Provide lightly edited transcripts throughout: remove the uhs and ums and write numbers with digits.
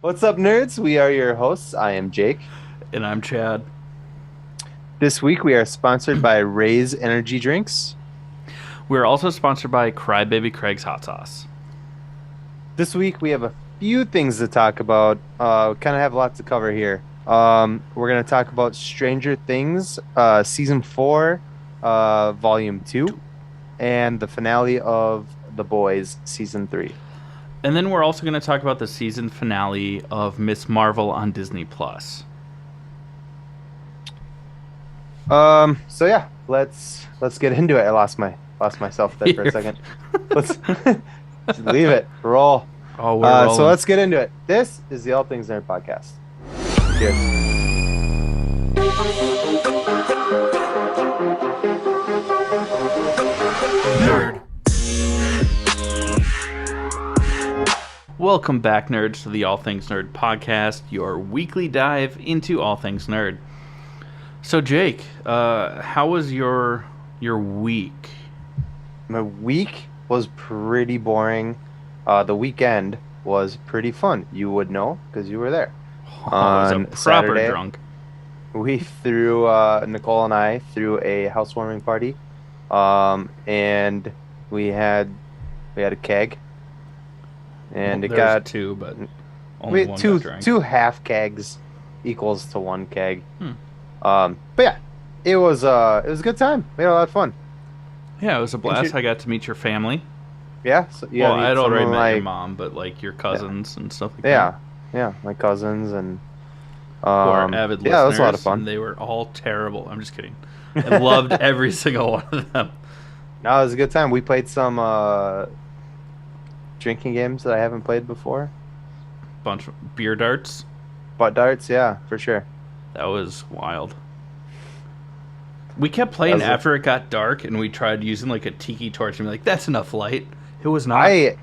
What's up, nerds? We are your hosts. I am Jake. And I'm Chad. This week we are sponsored by Raise Energy Drinks. We're also sponsored by Crybaby Craig's Hot Sauce. This week we have a few things to talk about. Kind of have lots to cover here. We're going to talk about Stranger Things, Season 4, Volume 2, and the finale of The Boys, Season 3. And then we're also going to talk about the season finale of Miss Marvel on Disney Plus. So yeah, let's get into it. I lost myself there for a second. Let's leave it. Roll. Oh, we're rolling. So let's get into it. This is the All Things Nerd podcast. Cheers. Nerd. Welcome back, nerds, to the All Things Nerd podcast, your weekly dive into all things nerd. So, Jake, how was your week? My week was pretty boring. The weekend was pretty fun. You would know because you were there. I was a proper Saturday, drunk. we threw Nicole and I threw a housewarming party, and we had a keg, and it There got was two, but only one got drank. two half kegs equals to one keg. But yeah, it was a good time. We had a lot of fun. Yeah, it was a blast. I got to meet your family. Yeah, so Well, I'd already met like, your mom, but like your cousins and stuff like yeah, that. yeah, my cousins and Who are avid listeners. yeah, it was a lot of fun. And they were all terrible. I'm just kidding. I loved every single one of them. No, it was a good time. We played some drinking games that I haven't played before. Bunch of beer darts. Butt darts, yeah, for sure. That was wild. We kept playing That was after it got dark, and we tried using like a tiki torch and be like, "That's enough light." It was not. I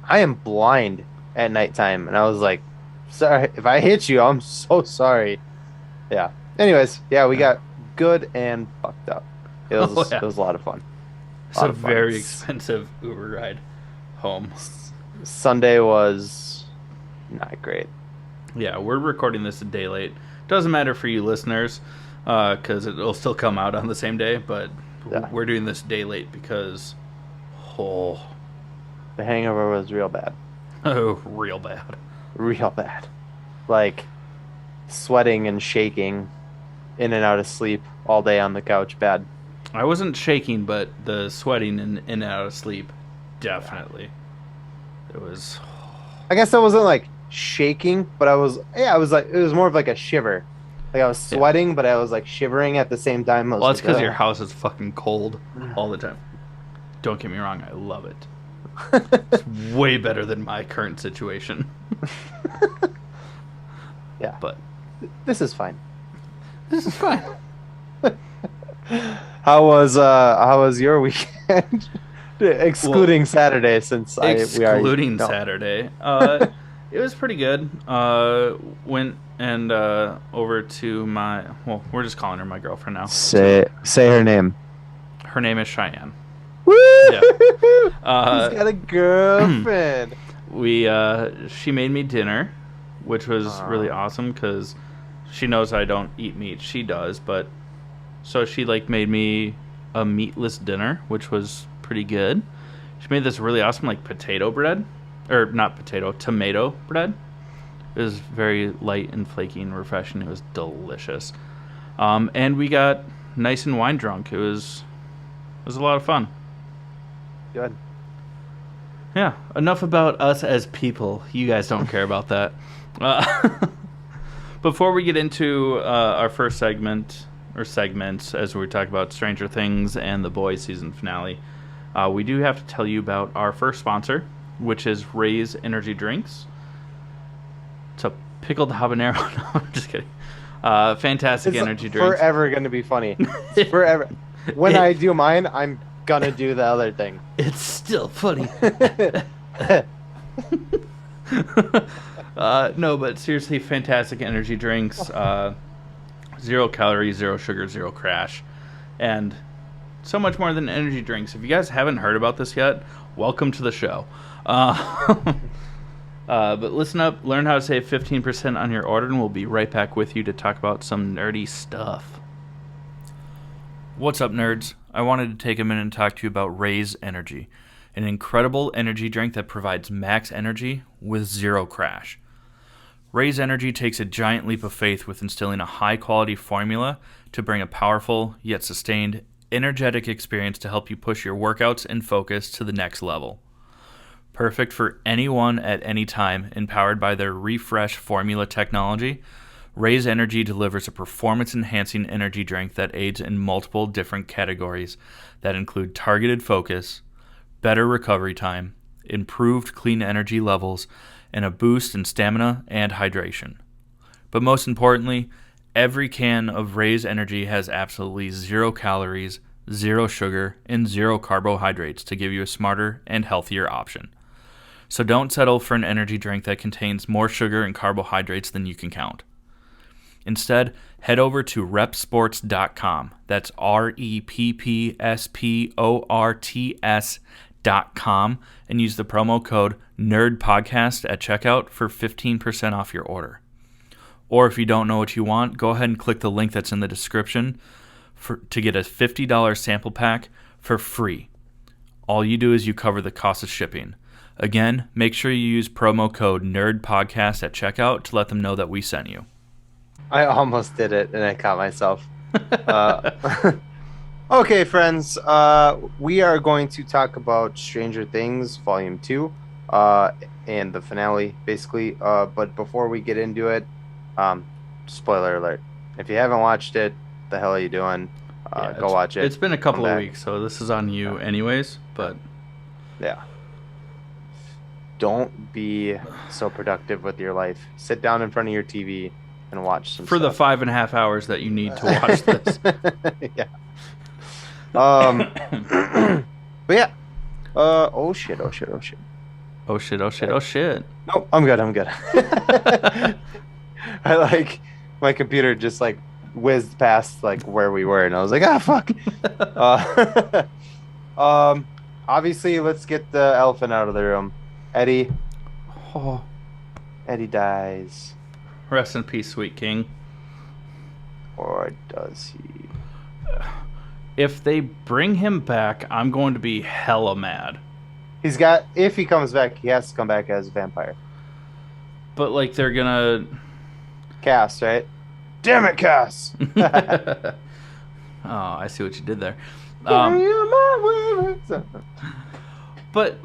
am blind at nighttime, and I was like, sorry if I hit you. I'm so sorry. Yeah. Anyways, yeah, we got good and fucked up. It was yeah. It was a lot of fun. It's a very expensive Uber ride home. Sunday was not great. Yeah, we're recording this a day late. Doesn't matter for you listeners, because it'll still come out on the same day, but Yeah. we're doing this day late because, The hangover was real bad. real bad. Real bad. Like sweating and shaking in and out of sleep all day on the couch. Bad. I wasn't shaking, but the sweating in and out of sleep, definitely. It was... I guess I wasn't like shaking, but I was like, it was more of like a shiver. Like I was sweating, but I was like shivering at the same time. Well, that's because your house is fucking cold all the time. Don't get me wrong, I love it. It's way better than my current situation. Yeah. But This is fine. this is fine. How was your weekend? Excluding Saturday, since Excluding Saturday. It was pretty good. Went and over to my... Well, we're just calling her my girlfriend now. Say her name. Her name is Cheyenne. Woo! Yeah. He's got a girlfriend. She made me dinner, which was really awesome because she knows I don't eat meat. She does, but so she like made me a meatless dinner, which was pretty good. She made this really awesome like potato bread, or not potato, tomato bread. It was very light and flaky and refreshing. It was delicious, and we got nice and wine drunk. It was a lot of fun. Good. Yeah, enough about us as people. You guys don't care about that. Before we get into our first segment, or segments, as we talk about Stranger Things and The Boys season finale, we do have to tell you about our first sponsor, which is Raise Energy Drinks. It's a pickled habanero. No, I'm just kidding. Fantastic It's energy drinks. forever gonna be funny. It's forever. When I do mine, I'm gonna do the other thing. It's still funny. No, but seriously, fantastic energy drinks. 0 calories, 0 sugar, 0 crash. And so much more than energy drinks. If you guys haven't heard about this yet, welcome to the show. But listen up, learn how to save 15% on your order, and we'll be right back with you to talk about some nerdy stuff. What's up, nerds? I wanted to take a minute and talk to you about Raise Energy, an incredible energy drink that provides max energy with zero crash. Raise Energy takes a giant leap of faith with instilling a high-quality formula to bring a powerful, yet sustained, energetic experience to help you push your workouts and focus to the next level. Perfect for anyone at any time, and powered by their Refresh formula technology, Raise Energy delivers a performance-enhancing energy drink that aids in multiple different categories that include targeted focus, better recovery time, improved clean energy levels, and a boost in stamina and hydration. But most importantly, every can of Raise Energy has absolutely 0 calories, 0 sugar, and 0 carbohydrates to give you a smarter and healthier option. So don't settle for an energy drink that contains more sugar and carbohydrates than you can count. Instead, head over to repsports.com. That's REPPSPORTS.com and use the promo code NERDPODCAST at checkout for 15% off your order. Or if you don't know what you want, go ahead and click the link that's in the description to get a $50 sample pack for free. All you do is you cover the cost of shipping. Again, make sure you use promo code NERDPODCAST at checkout to let them know that we sent you. I almost did it, and I caught myself. Okay, friends. We are going to talk about Stranger Things Volume 2 and the finale, basically. But before we get into it, spoiler alert. If you haven't watched it, the hell are you doing? Go watch it. It's been a couple of weeks, so this is on you anyways. But yeah. Don't be so productive with your life. Sit down in front of your TV and watch some for stuff. The 5.5 hours that you need to watch this. Yeah. But yeah. Oh shit. Oh shit. Nope, I'm good. I my computer just whizzed past where we were, and I was like, fuck. Obviously, let's get the elephant out of the room. Eddie. Oh. Eddie dies. Rest in peace, sweet king. Or does he? If they bring him back, I'm going to be hella mad. If he comes back, he has to come back as a vampire. But they're gonna Cass, right? Damn it, Cass! Oh, I see what you did there. But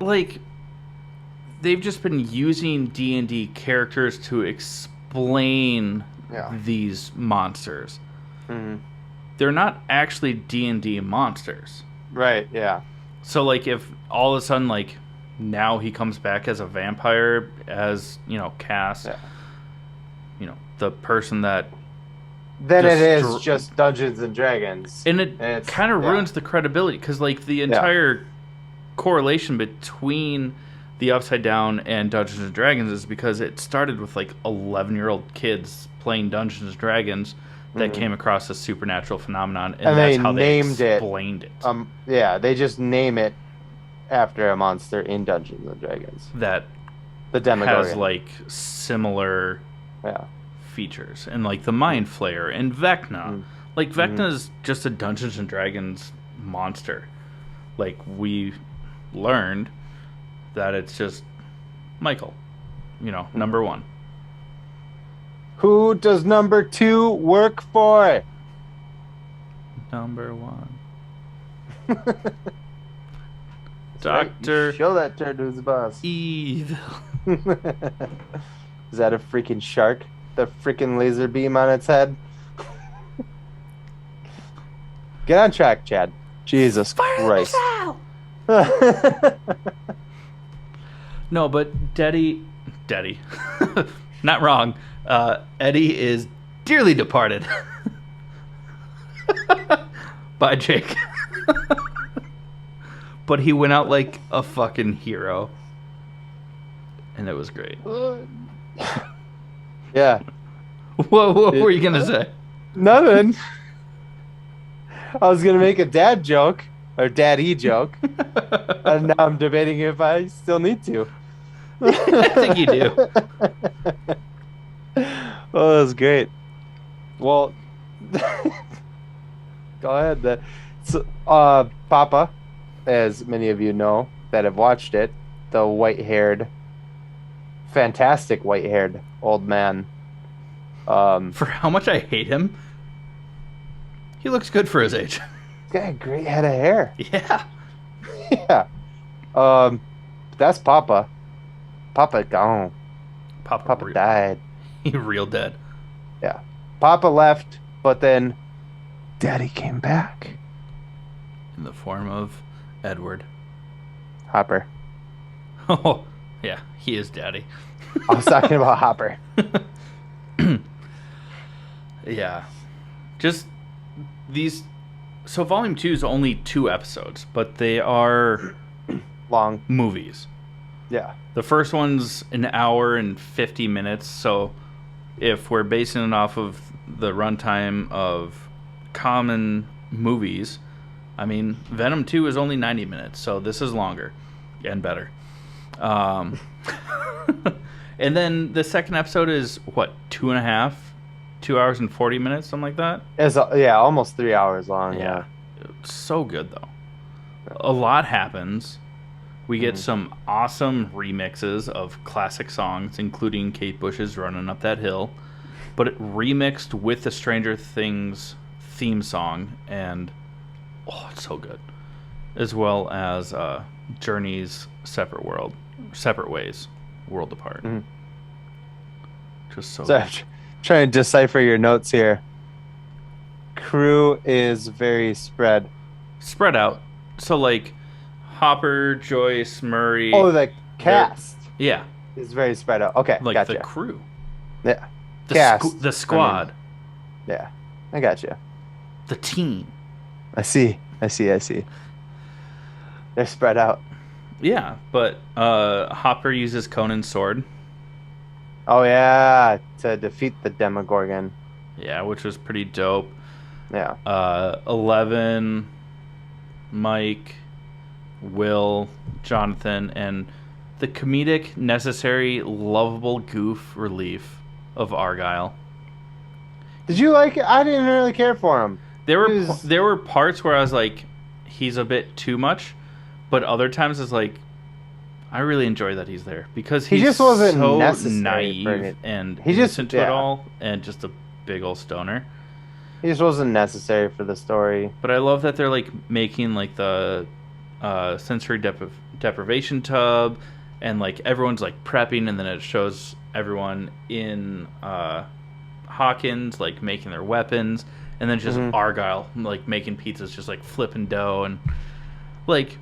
they've just been using D&D characters to explain these monsters. Mm-hmm. They're not actually D&D monsters. Right, yeah. So, if all of a sudden, now he comes back as a vampire, as, Cass, the person that... Then it is just Dungeons and Dragons. And it kind of ruins the credibility, because, the entire correlation between the Upside Down and Dungeons and Dragons is because it started with 11-year-old kids playing Dungeons and Dragons that came across a supernatural phenomenon, and that's how they explained it. Yeah, they just name it after a monster in Dungeons and Dragons that the Demogorgon has similar features, and the Mind Flayer and Vecna. Vecna is just a Dungeons and Dragons monster. We learned that it's just Michael, number 1. Who does number 2 work for? Number 1. Doctor. Right. Show that turd to his boss. Evil. Is that a freaking shark? The freaking laser beam on its head? Get on track, Chad. Jesus Christ. No, but Daddy. Not wrong. Eddie is dearly departed. By Jake. But he went out like a fucking hero. And it was great. Yeah. What were you going to say? Nothing. I was going to make a dad joke. Or daddy joke. And now I'm debating if I still need to. I think you do. Oh, that's great. Well, go ahead. So, Papa, as many of you know that have watched it, the white-haired, fantastic white-haired old man. For how much I hate him, he looks good for his age. Got a great head of hair. Yeah. Yeah. Um, that's Papa. Papa gone. Papa died. He real dead. Yeah. Papa left, but then Daddy came back. In the form of Edward. Hopper. Oh, yeah, he is Daddy. I was talking about Hopper. Yeah. Just these. So, Volume 2 is only 2 episodes, but they are Long. movies. Yeah. The first one's an hour and 50 minutes, so if we're basing it off of the runtime of common movies, I mean, Venom 2 is only 90 minutes, so this is longer and better. And then the second episode is, what, 2.5? 2 hours and 40 minutes, something like that? It's almost 3 hours long. Yeah. It's so good, though. A lot happens. We get some awesome remixes of classic songs, including Kate Bush's Running Up That Hill, but it remixed with the Stranger Things theme song, and it's so good. As well as Journey's Separate Ways, World Apart. Mm-hmm. Just so I'm trying to decipher your notes here. Crew is very spread out. So, like, Hopper, Joyce, Murray. Oh, the cast. Yeah. Is very spread out. Okay, like gotcha. the crew. Yeah. The squad. I mean, yeah, I got you. The team. I see. They're spread out. Yeah, but Hopper uses Conan's sword. Oh, yeah, to defeat the Demogorgon. Yeah, which was pretty dope. Yeah. 11, Mike, Will, Jonathan, and the comedic, necessary, lovable goof relief of Argyle. Did you like it? I didn't really care for him. There were parts where I was like, he's a bit too much, but other times it's like, I really enjoy that he's there because he just wasn't so naive and innocent to it all, and just a big old stoner. He just wasn't necessary for the story. But I love that they're like making like the sensory deprivation tub, and like everyone's like prepping, and then it shows everyone in Hawkins like making their weapons, and then just Argyle like making pizzas, just like flipping dough, and like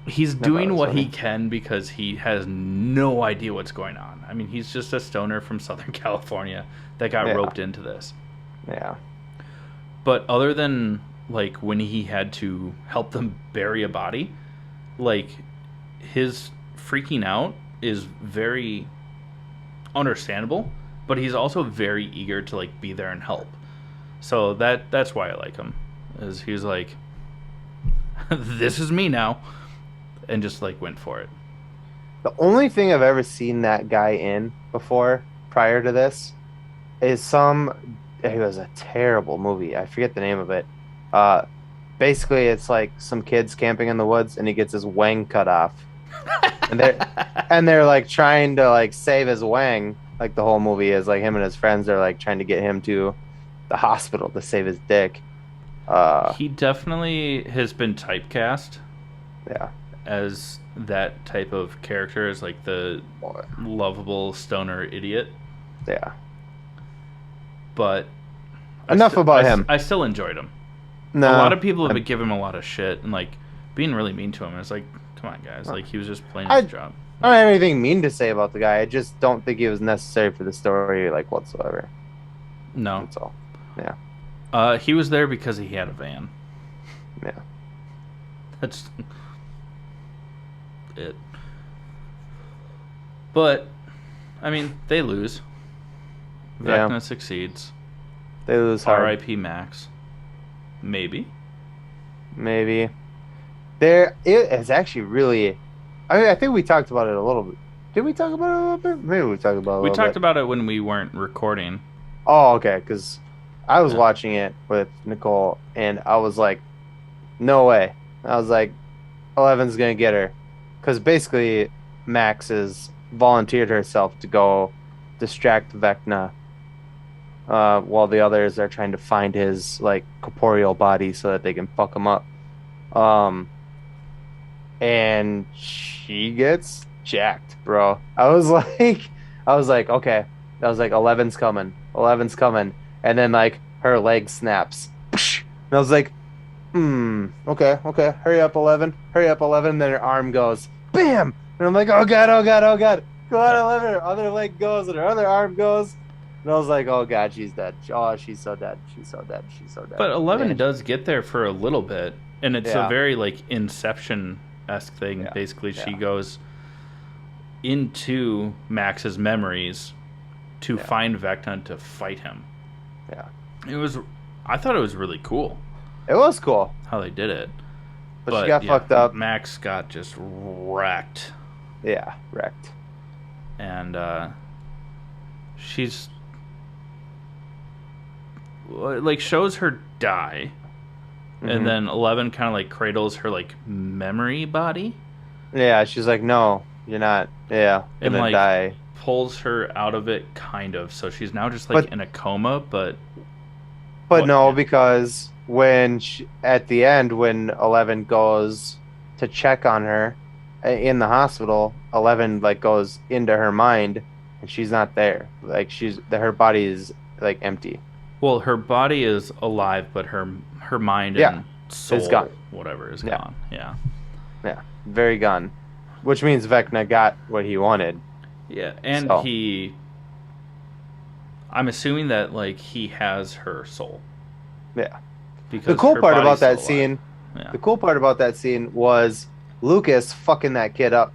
he's doing what he can because he has no idea what's going on. I mean, he's just a stoner from Southern California that got roped into this. Yeah. But other than like when he had to help them bury a body, like his freaking out is very understandable, but he's also very eager to like be there and help. So that's why I like him. Is he's like, this is me now, and just like went for it. The only thing I've ever seen that guy in before prior to this is it was a terrible movie. I forget the name of it. Basically it's like some kids camping in the woods and he gets his wang cut off. and they're like trying to like save his wang. Like the whole movie is like him and his friends are like trying to get him to the hospital to save his dick. He definitely has been typecast. Yeah. As that type of character, as like the lovable stoner idiot. Yeah. But enough about him. I still enjoyed him. No, a lot of people have been giving him a lot of shit and like being really mean to him. And it's like, come on, guys! Like he was just playing his job. I don't have anything mean to say about the guy. I just don't think he was necessary for the story, like whatsoever. No, that's all. Yeah. He was there because he had a van. Yeah. That's it. But I mean, they lose. Vecna succeeds. They lose hard. R.I.P. Max. Maybe. It is actually really. I think we talked about it a little bit. Did we talk about it a little bit? Maybe we talked about it a We little talked bit. about it when we weren't recording. Oh, okay. Because I was Yeah. watching it with Nicole, and I was like, no way. I was like, Eleven's gonna get her, because basically Max has volunteered herself to go distract Vecna, while the others are trying to find his like corporeal body so that they can fuck him up. Um, and she gets jacked, bro. I was like, okay. I was like, Eleven's coming, and then like her leg snaps, and I was like, okay, okay, hurry up, 11. And then her arm goes, bam, and I'm like, oh god, oh god, oh god, go on, 11. Her other leg goes, and her other arm goes, and I was like, oh god, she's dead. Oh, she's so dead. She's so dead. She's so dead. But 11 Man, does get there for a little bit, and it's a yeah, very like Inception-esque thing. yeah, Basically, she yeah, goes into Max's memories to yeah, find Vecna to fight him. yeah. I thought it was really cool It was cool, how they did it. but she got fucked up. Max got just wrecked, Yeah, wrecked. and she's like shows her die, Mhm. and then 11 kind of like cradles her like memory body Yeah, she's like, no, you're not. Yeah, and gonna like die. pulls her out of it, kind of. So she's now just like But in a coma, but But no, yeah. because at the end, when 11 goes to check on her in the hospital, 11 like goes into her mind, and she's not there. Like her body is like empty. Well, her body is alive, but her mind Yeah, and soul, gone. whatever, is Yeah. gone. Yeah, Yeah, very gone. Which means Vecna got what he wanted. yeah, and So. I'm assuming that like he has her soul Yeah. because The cool her part body's about that still alive. scene, Yeah. the cool part about that scene was Lucas fucking that kid up.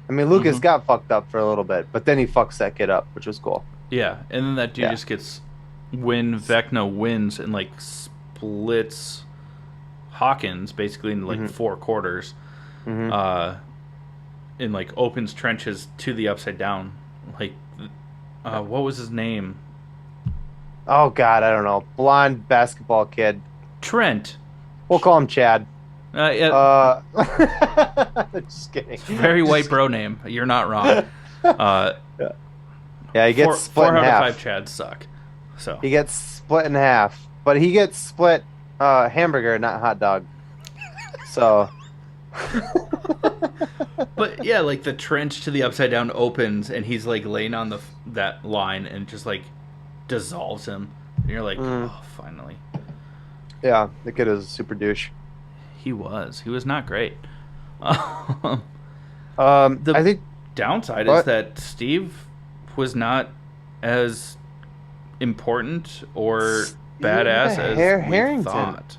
I mean, Lucas Mhm. got fucked up for a little bit, but then he fucks that kid up, which was cool. Yeah, and then that dude Yeah. just gets when Vecna wins and like splits Hawkins basically in like Mhm. 4 quarters, Hmm. and like opens trenches to the Upside Down. Like, what was his name? Oh God, I don't know. Blonde basketball kid. Trent. We'll call him Chad. Yeah, Just kidding. very white bro name. You're not wrong. Yeah, he gets four, split four in out half. of 5 Chads suck. So He gets split in half, but he gets split hamburger, not hot dog. So. but yeah, like the trench to the Upside Down opens and he's like laying on that line and just like dissolves him. And you're like, oh, finally. Yeah, the kid is a super douche. He was not great. I The think downside is What? that Steve was not as important or Steve badass the as Hare we Harrington. thought.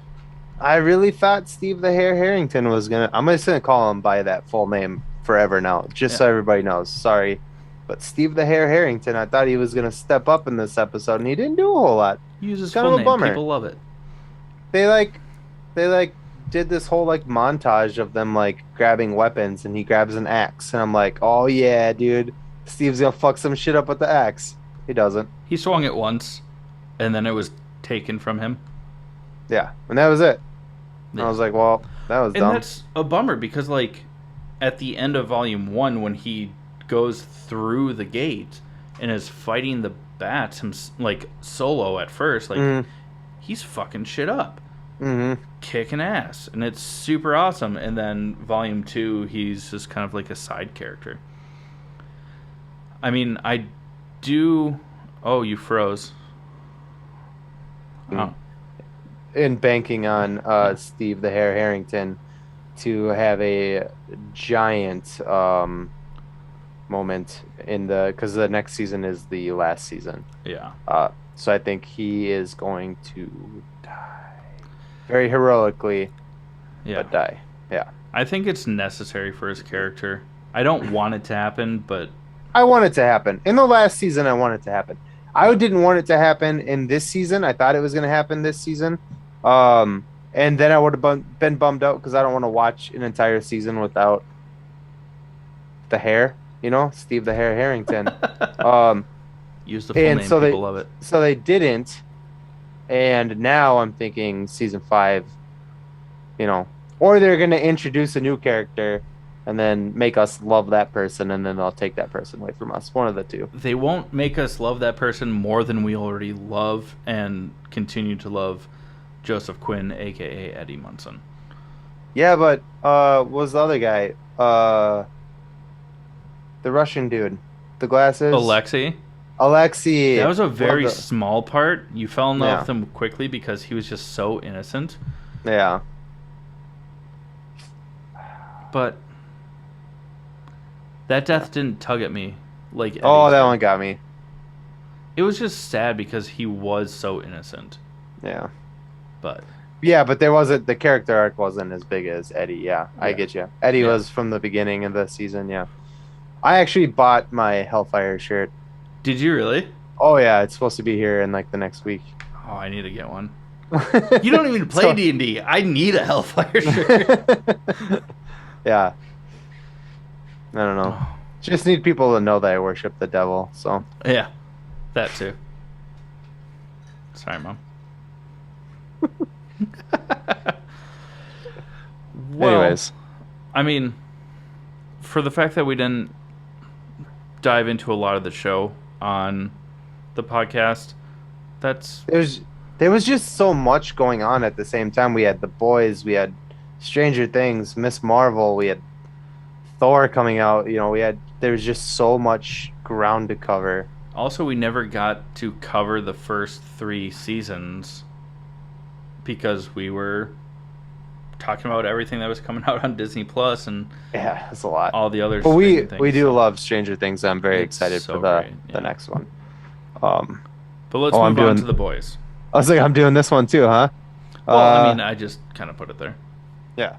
I really thought Steve the Hare Harrington was gonna. I'm just gonna call him by that full name forever now, just so Yeah. everybody knows. Sorry, but Steve the Hare Harrington, I thought he was gonna step up in this episode, and he didn't do a whole lot. Use his Kind of full a name. bummer. People love it. They like did this whole like montage of them like grabbing weapons, and he grabs an axe, and I'm like, oh yeah, dude, Steve's gonna fuck some shit up with the axe. He doesn't. He swung it once, and then it was taken from him. Yeah, and that was it. And Yeah. I was like, well, that was And dumb. that's a bummer because, like, at the end of Volume 1, when he goes through the gate and is fighting the bats, like, solo at first, like, Mhm. he's fucking shit up. Mm-hmm. Kicking ass. And it's super awesome. And then Volume 2, he's just kind of like a side character. I mean, I do... Oh, you froze. Oh. In banking on Steve the Hare Harrington to have a giant moment in because the next season is the last season. Yeah. So I think he is going to die very heroically, Yeah. but die. Yeah. I think it's necessary for his character. I don't want it to happen, but I want it to happen. In the last season, I want it to happen. I didn't want it to happen in this season. I thought it was going to happen this season. And then I would have been bummed out because I don't want to watch an entire season without the hair. You know, Steve the Hair Harrington. Um, Use the full and name. so People love it. they didn't. And now I'm thinking season 5, you know, or they're going to introduce a new character and then make us love that person, and then they'll take that person away from us. One of the two. They won't make us love that person more than we already love and continue to love Joseph Quinn, aka Eddie Munson. Yeah, but what was the other guy? The Russian dude, the glasses. Alexei. That was a very the... small part. You fell in love Yeah. with him quickly because he was just so innocent. Yeah. But that death didn't tug at me like Eddie's Oh, that did. one got me. It was just sad because he was so innocent. Yeah. But Yeah, but there wasn't, the character arc wasn't as big as Eddie. Yeah, I Yeah. get you. Eddie Yeah. was from the beginning of the season. Yeah. I actually bought my Hellfire shirt. did you really? Oh yeah, it's supposed to be here in like the next week. Oh, I need to get one. You don't even play D&D. I need a Hellfire shirt. Yeah. I don't know. Just need people to know that I worship the devil. So Yeah, that too. Sorry, Mom. Well, anyways, I mean, for the fact that we didn't dive into a lot of the show on the podcast, that's there was just so much going on at the same time. We had The Boys, we had Stranger Things, Miss Marvel, we had Thor coming out. You know, there was just so much ground to cover. also we never got to cover the first 3 seasons because we were talking about everything that was coming out on Disney Plus and Yeah, it's a lot. all the other But streaming things. we do love Stranger Things. I'm very It's excited so for the great, yeah. the next one. But let's Oh, I'm move on doing- to The Boys. I was like, I'm doing this one too, huh? Well, I mean, I just kind of put it there. Yeah.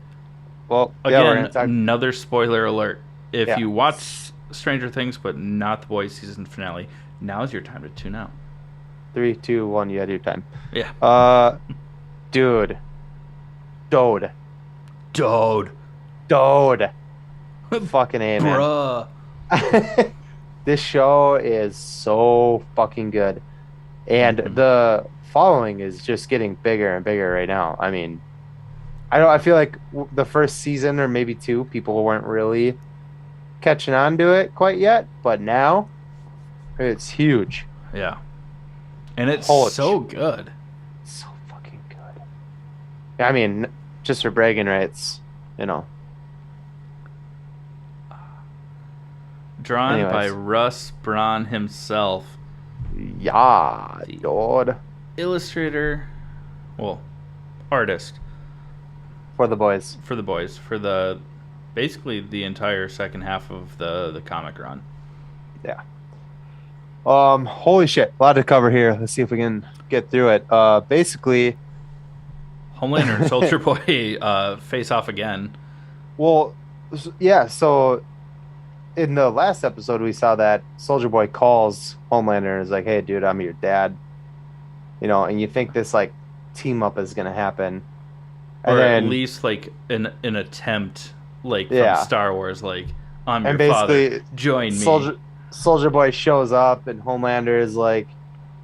Well, yeah, we're Again, gonna talk. another spoiler alert. If Yeah. you watch Stranger Things but not The Boys season finale, now's your time to tune out. 3, 2, 1. You had your time. Yeah. Dude. Dode. Dude. Fucking A, man. Bruh. This show is so fucking good. And Mhm. the following is just getting bigger and bigger right now. I mean, I feel like the first season or maybe 2, people weren't really catching on to it quite yet, but now it's huge. Yeah. And it's Holy so good. So fucking good. I mean, just for bragging rights, you know. Drawn by Anyways. Russ Braun himself. Yeah, dude. Illustrator, well, artist For The Boys. for The Boys for the basically the entire second half of the comic run. Yeah. Holy shit, a lot to cover here. Let's see if we can get through it. Basically, Homelander and Soldier Boy face off again. well, yeah. So in the last episode, we saw that Soldier Boy calls Homelander and is like, "Hey, dude, I'm your dad." You know, and you think this like team up is gonna happen, and Or then at least like an attempt like Yeah. from Star Wars, like I'm your and father. basically Join me. Soldier Boy shows up, and Homelander is like,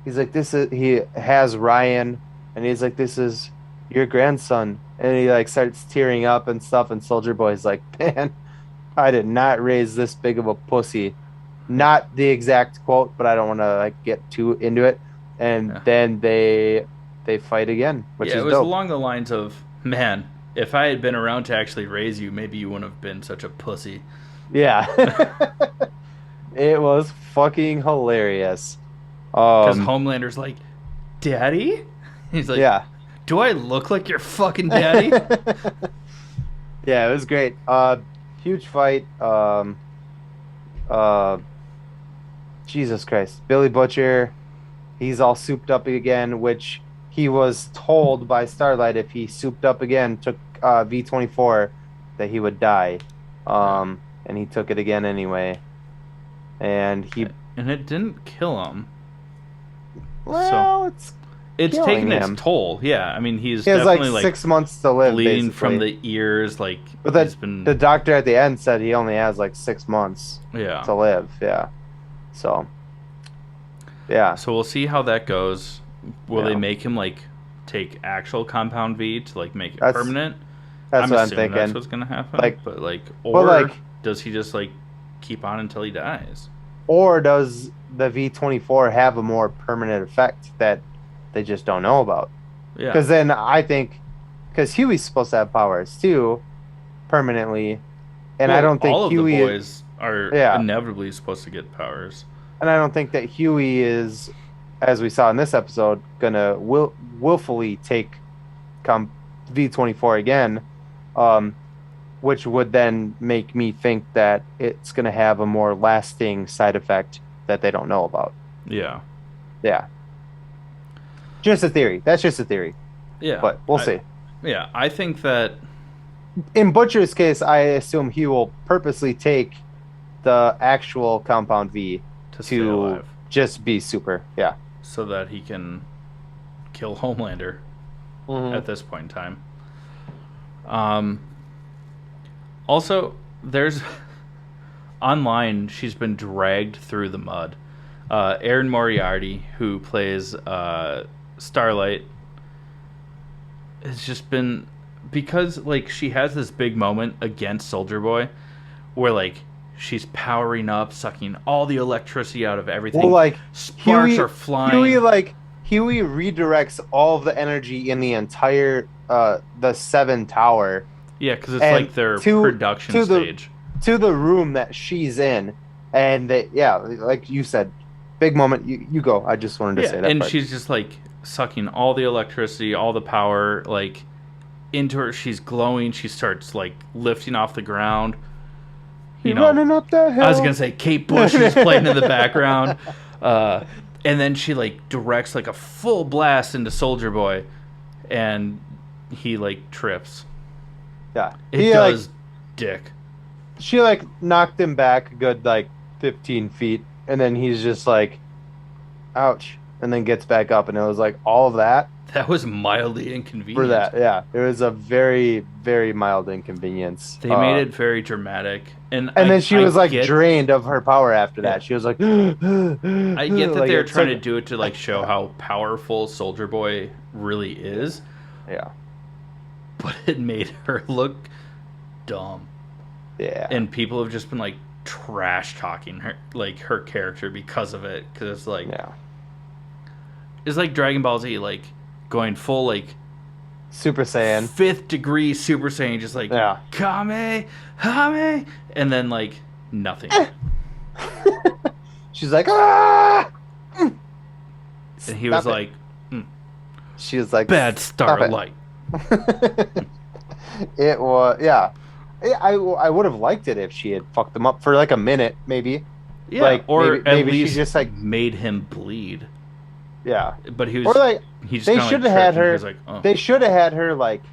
he has Ryan, and he's like, "This is your grandson," and he like starts tearing up and stuff, and Soldier Boy's like, "Man, I did not raise this big of a pussy." Not the exact quote, but I don't want to like get too into it. And Yeah. then they fight again, which Yeah, is it was dope. along the lines of, man, if I had been around to actually raise you, maybe you wouldn't have been such a pussy. Yeah. It was fucking hilarious. Because Homelander's like, Daddy? He's like, yeah. do I look like your fucking daddy? Yeah, it was great. Huge fight. Jesus Christ. Billy Butcher, he's all souped up again, which he was told by Starlight if he souped up again, took V24, that he would die. And he took it again anyway. And he, And it didn't kill him. well, it's killing taken its him. toll. Yeah, I mean, he's He has like definitely 6 months to live, bleeding basically. from the ears. Like, But he's been the doctor at the end said he only has like 6 months yeah. to live. Yeah. So. Yeah. So we'll see how that goes. Will Yeah. they make him like take actual compound V to like make it That's- permanent? That's what I'm assuming thinking. that's what's gonna happen. Like- but like, but, or like- does he just like keep on until he dies? Or does the V24 have a more permanent effect that they just don't know about? Yeah. Because then I think, because Huey's supposed to have powers too, permanently, and I Well, don't think all of Huey. the boys are Yeah. inevitably supposed to get powers. And I don't think that Huey is, as we saw in this episode, gonna willfully take V24 again, which would then make me think that it's gonna have a more lasting side effect that they don't know about. Yeah. Yeah. Just a theory. That's just a theory. Yeah. But we'll see. Yeah, I think that In Butcher's case, I assume he will purposely take the actual Compound V to stay to alive just be super. Yeah. so that he can kill Homelander at this point in time. Also, there's online she's been dragged through the mud. Erin Moriarty, who plays Starlight, has just been, because like she has this big moment against Soldier Boy where like she's powering up, sucking all the electricity out of everything. Well, like sparks are flying. Huey redirects all of the energy in the entire the 7 tower Yeah, because it's and like their production to stage. to the room that she's in, and like you said, big moment. You go. I just wanted to say that. And part. she's just like sucking all the electricity, all the power, like into her. She's glowing. She starts like lifting off the ground. You know, running up that hill. I was gonna say Kate Bush is playing in the background, and then she like directs like a full blast into Soldier Boy, and he like trips. Yeah, It he does, dick. she like knocked him back a good like 15 feet, and then he's just like, ouch, and then gets back up, and it was like all of that That was mildly inconvenient. for that. Yeah, it was a very, very mild inconvenience. They made it very dramatic, and then she was like get, drained of her power after that. Yeah. She was like, I get that like, they're it's trying like- to do it to like show how powerful Soldier Boy really is, Yeah, but it made her look dumb, yeah, and people have just been like trash talking her, like her character, because of it. Because it's like yeah. it's like Dragon Ball Z, like going full like Super Saiyan. 5th degree Super Saiyan, just like Yeah. Kame, and then like nothing. She's like, ah. And he was Stop it. like, She was like, bad Stop it. Starlight. It was, yeah. I would have liked it if she had fucked them up for like a minute, maybe. Yeah, Like, or maybe at least she just like, made him bleed. yeah. But he was, Or like, he just they kinda, should like, have had tripped, and he her. was like, oh. They should have had her like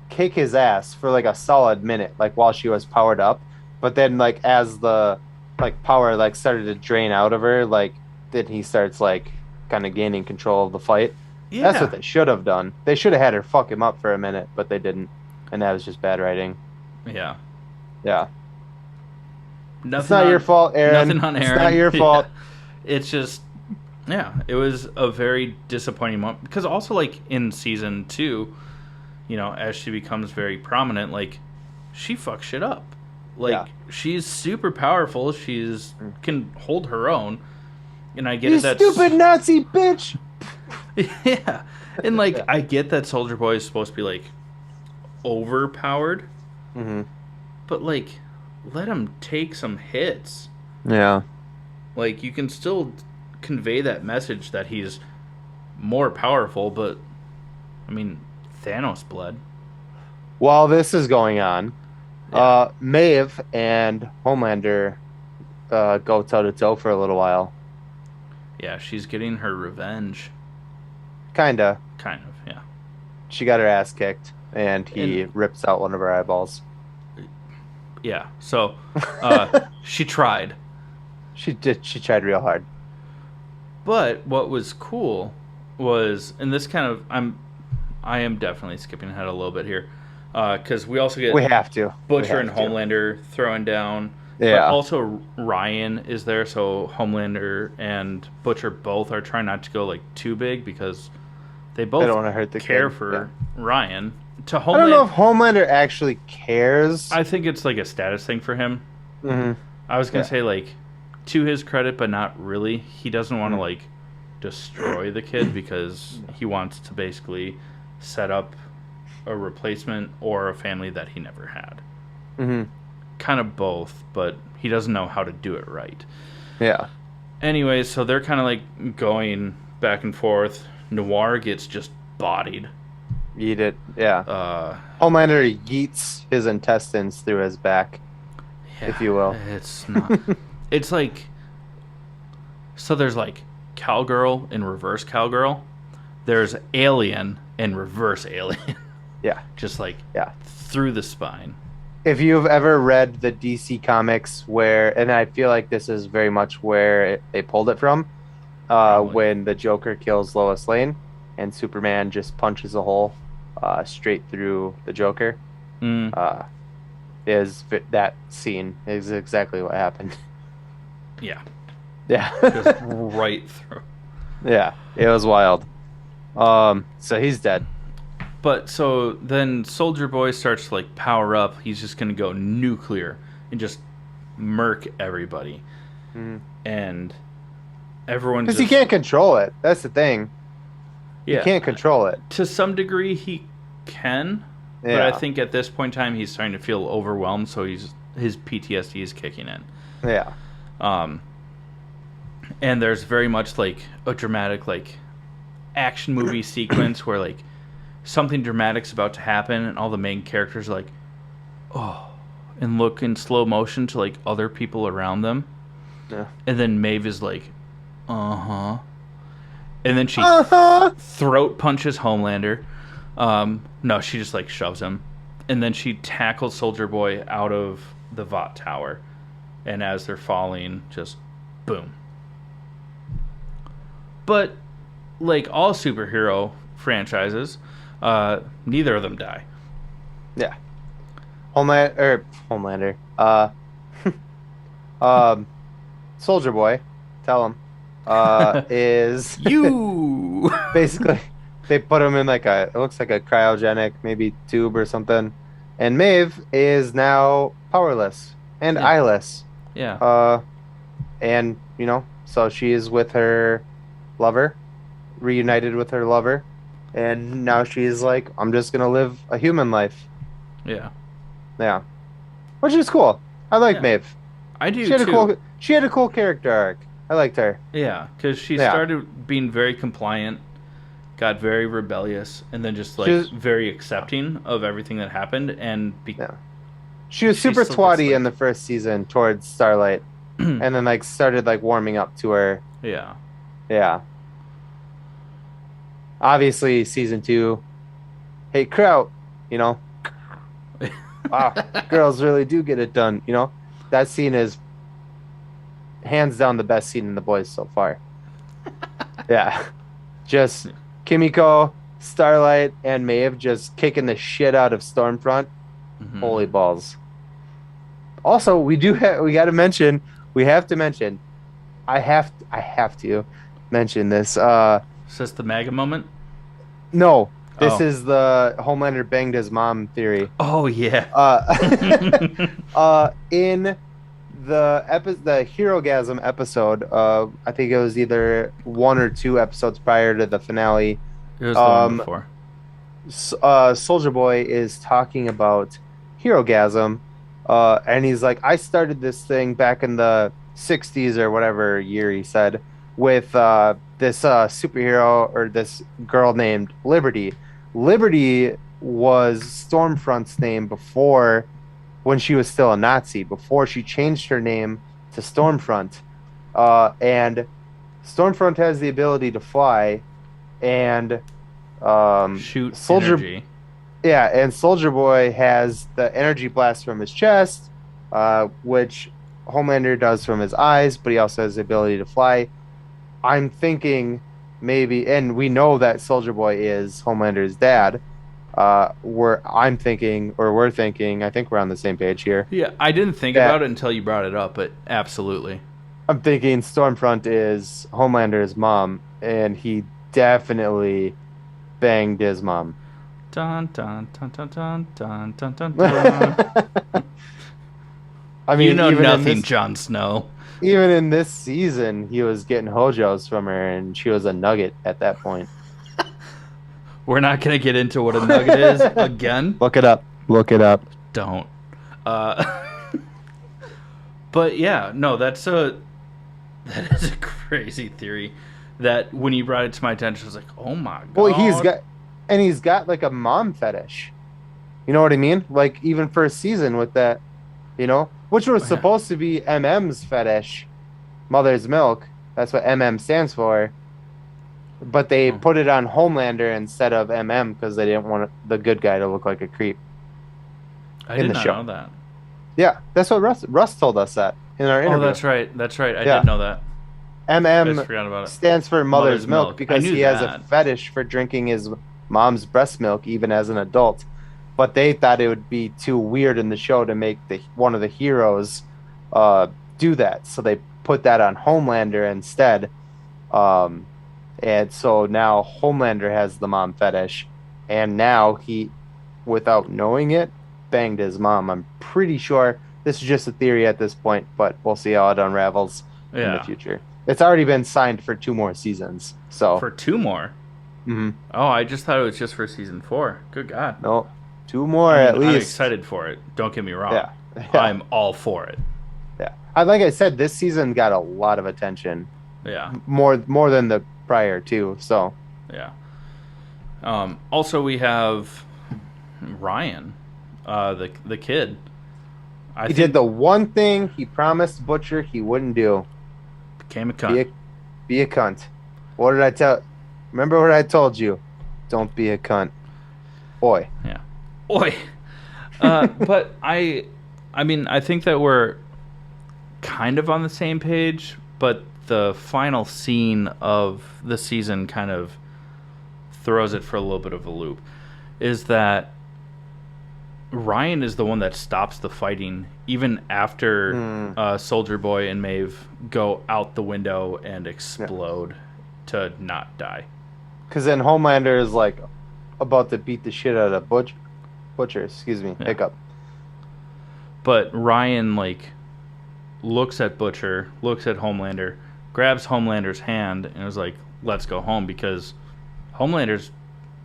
kick his ass for like a solid minute, like while she was powered up. But then, like as the like power like started to drain out of her, like then he starts like kind of gaining control of the fight. Yeah. That's what they should have done. They should have had her fuck him up for a minute, but they didn't, and that was just bad writing. Yeah. Yeah, Nothing it's not on, your fault, Aaron. Nothing on Aaron. It's not your Yeah. fault. It's just, yeah, it was a very disappointing moment, because also like in season 2, you know, as she becomes very prominent, like she fucks shit up. Like Yeah. she's super powerful. She's can hold her own, and I get You it. That stupid Nazi bitch. yeah, and like Yeah. I get that Soldier Boy is supposed to be like overpowered, Mm-hmm. but like let him take some hits. Yeah. Like you can still convey that message that he's more powerful, but I mean Thanos bled. While this is going on, Maeve and Homelander go toe to toe for a little while. Yeah, she's getting her revenge. Kinda. Kind of, yeah. She got her ass kicked, and he rips out one of her eyeballs. Yeah. So she tried. She did. She tried real hard. But what was cool was, and this kind of I am definitely skipping ahead a little bit here, because we also get We have to. Butcher and Homelander throwing down, but Yeah. also Ryan is there, so Homelander and Butcher both are trying not to go like too big because they both don't wanna hurt the care kid. for Ryan. To I don't know if Homelander, Homelander actually cares. I think it's like a status thing for him. Mhm. I was gonna Yeah. say like to his credit, but not really. He doesn't want to like destroy the kid because he wants to basically set up a replacement or a family that he never had. Mhm. Kind of both, but he doesn't know how to do it right. Yeah. Anyway, so they're kind of like going back and forth. Noir gets just bodied. Eat it. Yeah. Homelander yeets his intestines through his back, if you will. It's not. It's like. So there's like Cowgirl and Reverse Cowgirl. There's Alien and Reverse Alien. Yeah. Just like Yeah. through the spine. If you've ever read the DC comics and I feel like this is very much where they pulled it from, when the Joker kills Lois Lane and Superman just punches a hole straight through the Joker. That scene is exactly what happened. Yeah. Yeah. Just right through. Yeah. It was wild. So he's dead. But so then Soldier Boy starts to like power up. He's just gonna go nuclear and just murk everybody. And everyone Because he can't control it. That's the thing. Yeah. He can't control it. To some degree he can. Yeah. But I think at this point in time he's starting to feel overwhelmed, so his PTSD is kicking in. Yeah. And there's very much like a dramatic like action movie sequence where like something dramatic's about to happen and all the main characters are like, oh, and look in slow motion to like other people around them. Yeah. And then Maeve is like, and then she throat punches Homelander. No, she just like shoves him. And then she tackles Soldier Boy out of the Vought Tower. And as they're falling, just boom. But like all superhero franchises, neither of them die. Yeah. Homelander. Soldier Boy, tell him, is You basically they put him in like it looks like a cryogenic maybe tube or something, and Maeve is now powerless and eyeless. Yeah. And so she is with her lover, reunited with her lover, and now she's like, I'm just gonna live a human life. Yeah. Yeah, which is cool. I like Maeve. I do too. She had a cool character arc. I liked her. Yeah, because she started being very compliant, got very rebellious, and then just like very accepting of everything that happened. And she was super twatty in the first season towards Starlight, and then like started like warming up to her. Yeah. Yeah. Obviously, season 2. Hey, Kraut. Wow, girls really do get it done. That scene is hands down the best scene in The Boys so far. Yeah. Just Kimiko, Starlight, and Maeve just kicking the shit out of Stormfront. Holy balls. Also, we have to mention, I have to mention this. Is this the MAGA moment? No. This is the Homelander banged his mom theory. Oh yeah. In the Herogasm episode, I think it was either 1 or 2 episodes prior to the finale. It was the one before. Soldier Boy is talking about Herogasm, and he's like, I started this thing back in the 60s or whatever year he said, with this superhero or this girl named Liberty. Liberty was Stormfront's name before, when she was still a Nazi, before she changed her name to Stormfront. And Stormfront has the ability to fly and shoot energy. Yeah, and Soldier Boy has the energy blast from his chest, which Homelander does from his eyes, but he also has the ability to fly. I'm thinking maybe, and we know that Soldier Boy is Homelander's dad. We're thinking, I think we're on the same page here. Yeah, I didn't think That about it until you brought it up, but absolutely. I'm thinking Stormfront is Homelander's mom, and he definitely banged his mom. Dun dun dun dun dun dun dun dun dun. I You mean, know nothing, Jon Snow. even in this season, he was getting hojos from her, and she was a nugget at that point. We're not gonna get into what a nugget is again. Look it up. Look it up. Don't. Uh, but yeah, no, that is a crazy theory. That when you brought it to my attention, I was like, oh my god. Well, he's got like a mom fetish. You know what I mean? Like even first season with that, which was supposed to be MM's fetish, mother's milk. That's what MM stands for. But they put it on Homelander instead of MM because they didn't want the good guy to look like a creep. I did not know that. Yeah, that's what Russ told us that in our interview. Oh, that's right. That's right. I did know that. MM stands for mother's milk because he has that. a fetish for drinking his mom's breast milk even as an adult. But they thought it would be too weird in the show to make one of the heroes do that. So they put that on Homelander instead. And so now Homelander has the mom fetish. And now he, without knowing it, banged his mom. I'm pretty sure this is just a theory at this point, but we'll see how it unravels in the future. It's already been signed for 2 more seasons. So for 2 more? Mm-hmm. Oh, I just thought it was just for season 4. Good God. No, 2 more at least. I'm excited for it. Don't get me wrong. Yeah. I'm all for it. Yeah. Like I said, this season got a lot of attention. Yeah. More than the prior two. So. Yeah. Also, we have Ryan, the kid. He did the one thing he promised Butcher he wouldn't do. Became a cunt. Be a cunt. What did I tell? Remember what I told you? Don't be a cunt. Oi. Yeah. Oi. But I mean, I think that we're kind of on the same page, but the final scene of the season kind of throws it for a little bit of a loop. Is that Ryan is the one that stops the fighting even after Soldier Boy and Maeve go out the window and explode to not die. Because then Homelander is like about to beat the shit out of Butcher. Excuse me. Hiccup. But Ryan looks at Butcher, looks at Homelander, grabs Homelander's hand, and was like, "Let's go home," because Homelander's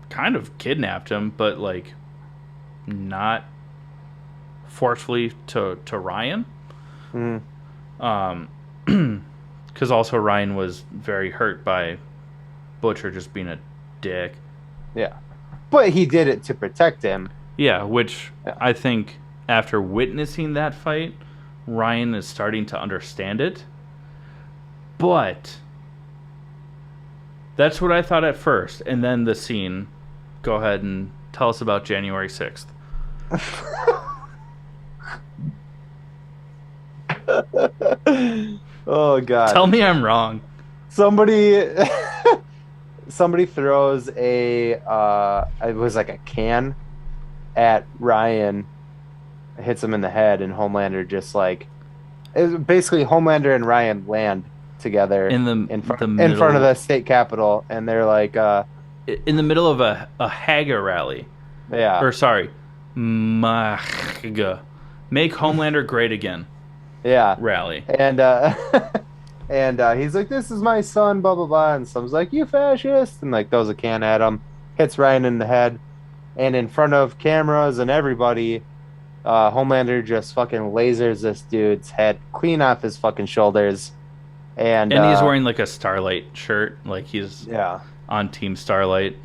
kind of kidnapped him, but not forcefully to Ryan. Because also Ryan was very hurt by Butcher just being a dick. Yeah. But he did it to protect him. Yeah, which I think after witnessing that fight, Ryan is starting to understand it. But that's what I thought at first. And then the scene. Go ahead and tell us about January 6th. Oh God! Tell me I'm wrong. Somebody throws it was like a can at Ryan, hits him in the head, and Homelander just basically Homelander and Ryan land together in front of the state capitol, and they're like in the middle of a Haga rally. Yeah. Or sorry, MAGA. Make Homelander great again. Yeah. Rally. And and he's like, "This is my son," blah blah blah, and someone's like, "You fascist," and throws a can at him, hits Ryan in the head, and in front of cameras and everybody, Homelander just fucking lasers this dude's head clean off his fucking shoulders, and he's wearing a Starlight shirt, he's on Team Starlight.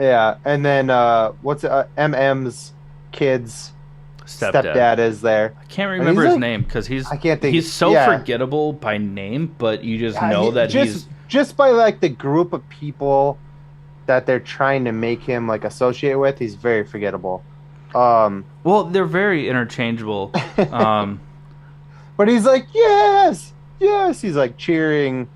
Yeah, and then MM's kid's stepdad is there. I can't remember his name because he's so forgettable by name, but you just know that he's just by the group of people that they're trying to make him associate with. He's very forgettable. Well, they're very interchangeable. But he's like, yes. He's cheering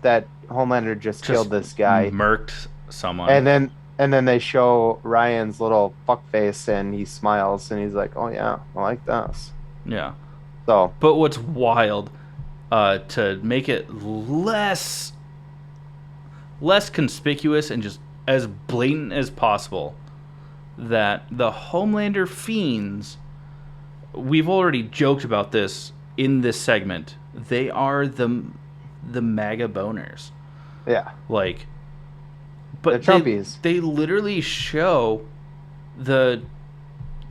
that Homelander just Just killed this guy, murked someone. and then they show Ryan's little fuck face, and he smiles, and he's like, "Oh yeah, I like this." Yeah. So, But what's wild, to make it less conspicuous and just as blatant as possible, that the Homelander fiends, we've already joked about this in this segment. They are the MAGA boners. yeah, Like, the but Trumpies. they literally show the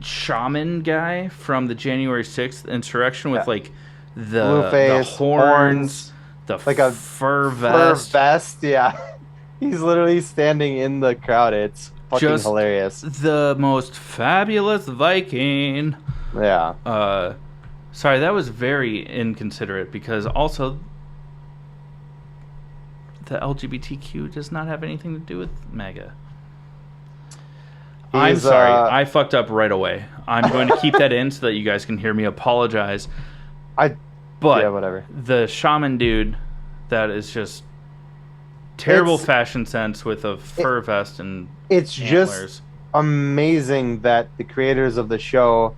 shaman guy from the January 6th insurrection with Yeah. like Blue the face, horns, the like a fur fur vest. vest. Yeah, he's literally standing in the crowd. It's fucking Just hilarious. the most fabulous Viking. Yeah, Sorry, that was very inconsiderate because also the LGBTQ does not have anything to do with MAGA. I'm He's, sorry. I fucked up right away. I'm going to keep that in so that you guys can hear me apologize. yeah, But whatever. the shaman dude, that is just terrible It's- fashion sense with a fur vest and It's antlers. just amazing that the creators of the show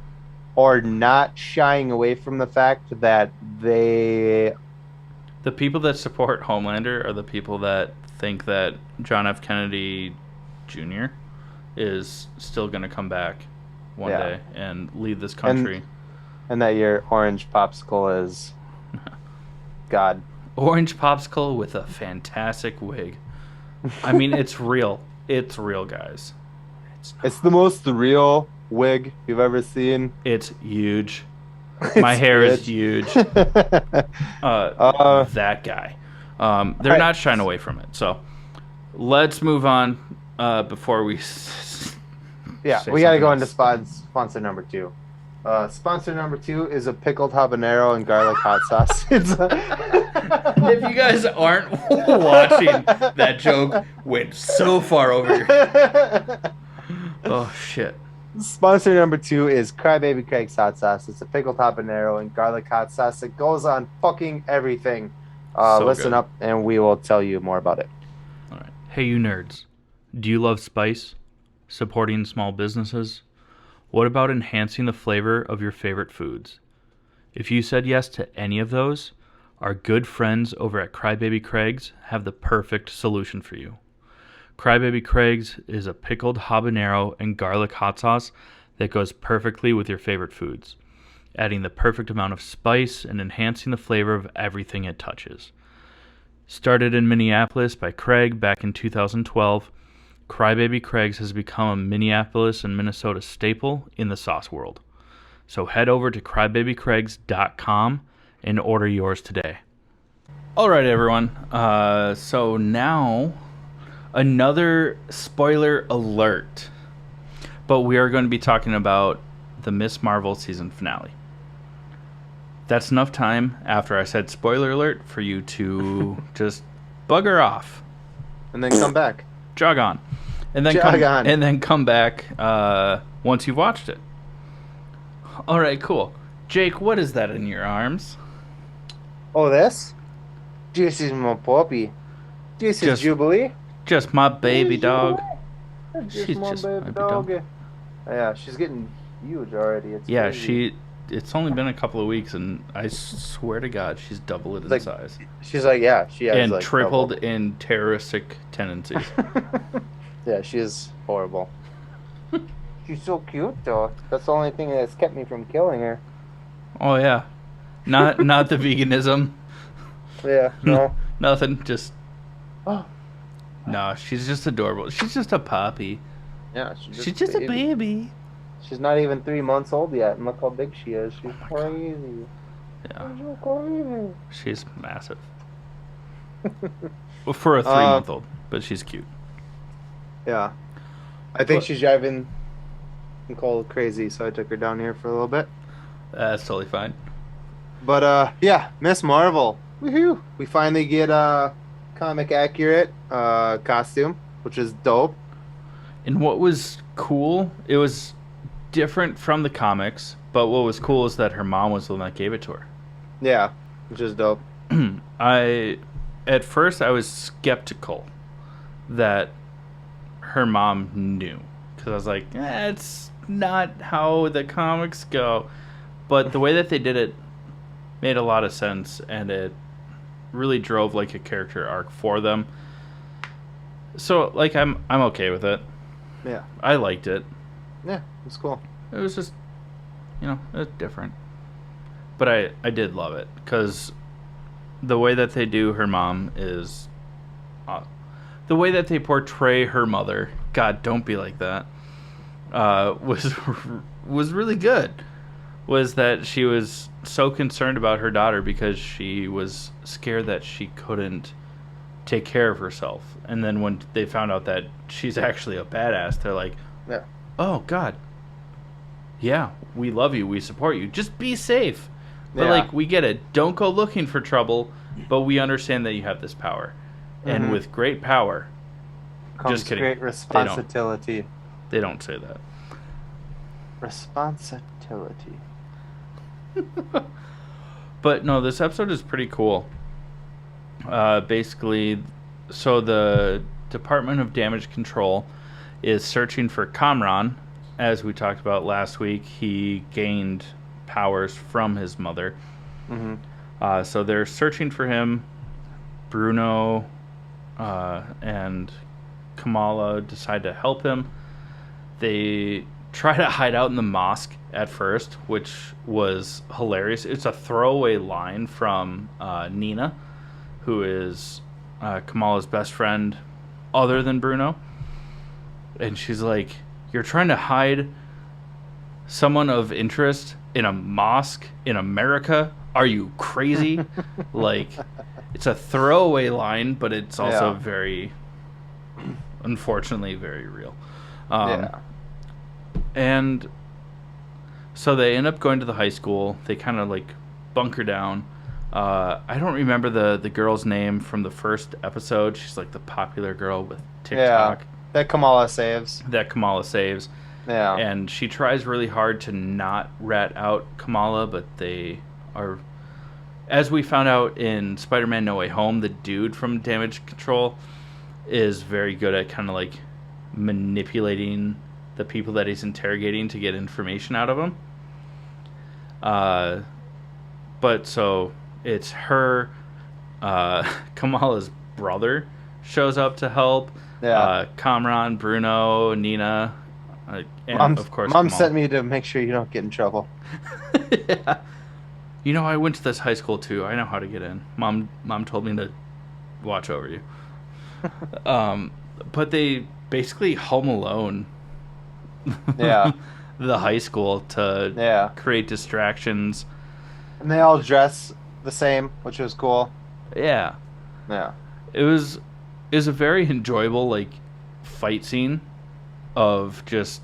are not shying away from the fact that they The people that support Homelander are the people that think that John F. Kennedy Jr. is still going to come back one Yeah. day and lead this country. and that your orange popsicle is God. Orange popsicle with a fantastic wig. I mean, it's real. It's real, guys. It's the most real wig you've ever seen. It's huge. My hair is huge. That guy. They're right. not shying away from it. So let's move on before we. Yeah, say we got to go something into else. sponsor number 2. Sponsor number 2 is a pickled habanero and garlic hot sauce. It's If you guys aren't watching, that joke went so far over your. Oh shit! Sponsor number 2 is Crybaby Craig's hot sauce. It's a pickled habanero and garlic hot sauce. It goes on fucking everything. So Listen good. up, and we will tell you more about it. All right. Hey, you nerds! Do you love spice? Supporting small businesses? What about enhancing the flavor of your favorite foods? If you said yes to any of those, our good friends over at Crybaby Craig's have the perfect solution for you. Crybaby Craig's is a pickled habanero and garlic hot sauce that goes perfectly with your favorite foods, adding the perfect amount of spice and enhancing the flavor of everything it touches. Started in Minneapolis by Craig back in 2012, Crybaby Craig's has become a Minneapolis and Minnesota staple in the sauce world. So head over to crybabycraigs.com and order yours today. All right, everyone. So now another spoiler alert. But we are going to be talking about the Miss Marvel season finale. That's enough time after I said spoiler alert for you to just bugger off. And then come back. Jog on. And then come back once you've watched it. All right, cool. Jake, what is that in your arms? Oh, this? This is my puppy. This is Just Jubilee. Just my baby dog. Just She's my just baby my doggy. Yeah, she's getting huge already. It's Yeah, crazy. it's only been a couple of weeks, and I swear to God, she's doubled it in Like, size. She's like, yeah, she has And like tripled double. in terroristic tendencies. Yeah, she is horrible. She's so cute though. That's the only thing that's kept me from killing her. Oh, yeah. Not the veganism. Yeah, no. Nothing, just... Oh, No, she's just adorable. She's just a puppy. yeah, She's just a baby. She's not even 3 months old yet, and look how big she is. She's my God. crazy. Yeah, She's so crazy. she's massive. Well, for a 3-month-old, but she's cute. Yeah. I think What- she's driving Nicole crazy, so I took her down here for a little bit. That's totally fine. But yeah, Miss Marvel. Woohoo! We finally get a comic accurate costume, which is dope. And what was cool, it was different from the comics, but what was cool is that her mom was the one that gave it to her. Yeah, which is dope. I at first I was skeptical that her mom knew, because I was like, it's not how the comics go. But the way that they did it made a lot of sense, and it really drove like a character arc for them. So like I'm okay with it. Yeah. I liked it. Yeah, it's cool. It was just, it's different. But I did love it, because the way that they do her mom is... the way that they portray her mother, God, don't be like that, was really good. Was that she was so concerned about her daughter because she was scared that she couldn't take care of herself. And then when they found out that she's actually a badass, they're like, Yeah. oh, God. Yeah, we love you. We support you. Just be safe. But, Yeah. like, we get it. Don't go looking for trouble, but we understand that you have this power. And Mhm. with great power... Comes just kidding. great responsibility. They don't say that. Responsibility. But, no, this episode is pretty cool. Basically, so the Department of Damage Control is searching for Kamran. As we talked about last week, he gained powers from his mother. Mm-hmm. So they're searching for him. Bruno and Kamala decide to help him. They try to hide out in the mosque at first, which was hilarious. It's a throwaway line from Nina, who is Kamala's best friend other than Bruno. And she's like, you're trying to hide someone of interest in a mosque in America? Are you crazy? Like, it's a throwaway line, but it's also very, unfortunately, very real. And so they end up going to the high school. They kind of like bunker down. I don't remember the girl's name from the first episode. She's like the popular girl with TikTok. Yeah, that Kamala saves. Yeah. And she tries really hard to not rat out Kamala, but they are... As we found out in Spider-Man No Way Home, the dude from Damage Control is very good at kind of like manipulating the people that he's interrogating to get information out of them. But so it's her, Kamala's brother shows up to help. Yeah. Kamran, Bruno, Nina, and of course Mom Kamala. sent me to make sure you don't get in trouble. Yeah. I went to this high school too. I know how to get in. Mom told me to watch over you. But they basically Home Alone Yeah. the high school to create distractions. And they all dress the same, which was cool. Yeah. Yeah. It was a very enjoyable like fight scene of just,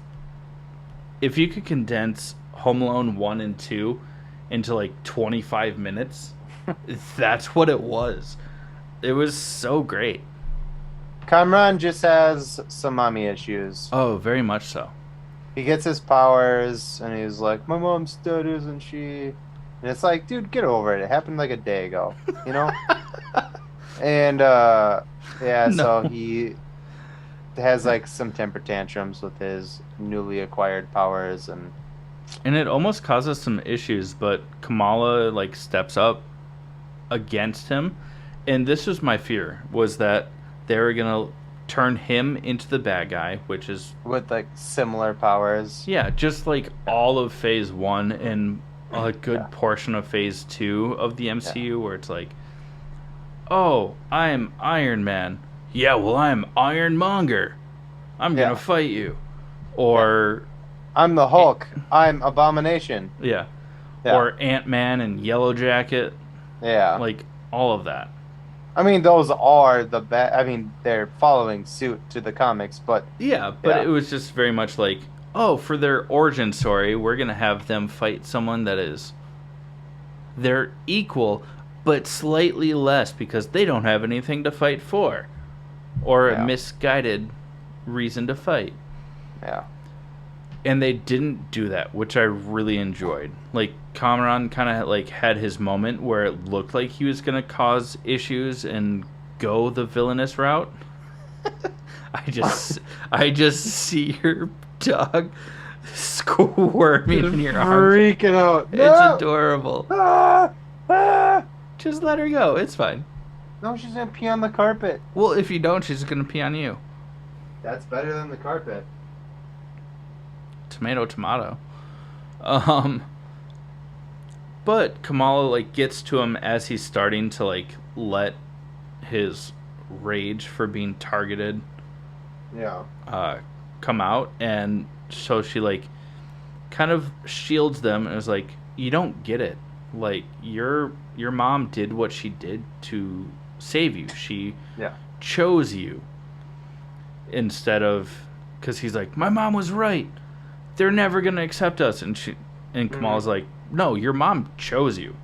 if you could condense Home Alone 1 and 2 into like 25 minutes, that's what it was. It was so great. Kamran just has some mommy issues. Oh, very much so. He gets his powers, and he's like, my mom's dead, isn't she? And it's like, dude, get over it. It happened like a day ago, you know? And, so he has like some temper tantrums with his newly acquired powers, and it almost causes some issues, but Kamala like steps up against him. And this was my fear, was that they were going to turn him into the bad guy, which is... with, like, similar powers. Yeah, just like all of Phase 1 and a good portion of Phase 2 of the MCU, where it's like, oh, I'm Iron Man. Yeah, well, I'm Ironmonger. I'm going to fight you. Or... I'm the Hulk. I'm Abomination. Yeah. Or Ant-Man and Yellow Jacket. Yeah. Like, all of that. I mean, those are the best. I mean, they're following suit to the comics, but... Yeah, but it was just very much like, oh, for their origin story, we're going to have them fight someone that is... they're equal, but slightly less, because they don't have anything to fight for. Or a misguided reason to fight. Yeah. And they didn't do that, which I really enjoyed. Like, Cameron kind of like had his moment where it looked like he was going to cause issues and go the villainous route. I just see your dog squirming in your arms. Freaking out. It's No! adorable. Ah! Ah! Just let her go. It's fine. No, she's gonna pee on the carpet. Well, if you don't, she's going to pee on you. That's better than the carpet. Tomato. But Kamala like gets to him as he's starting to like let his rage for being targeted Yeah. come out, and so she like kind of shields them and is like, you don't get it. Like, your mom did what she did to save you. She chose you. Instead of, because he's like, my mom was right. They're never gonna accept us, and Kamala's like, no, your mom chose you.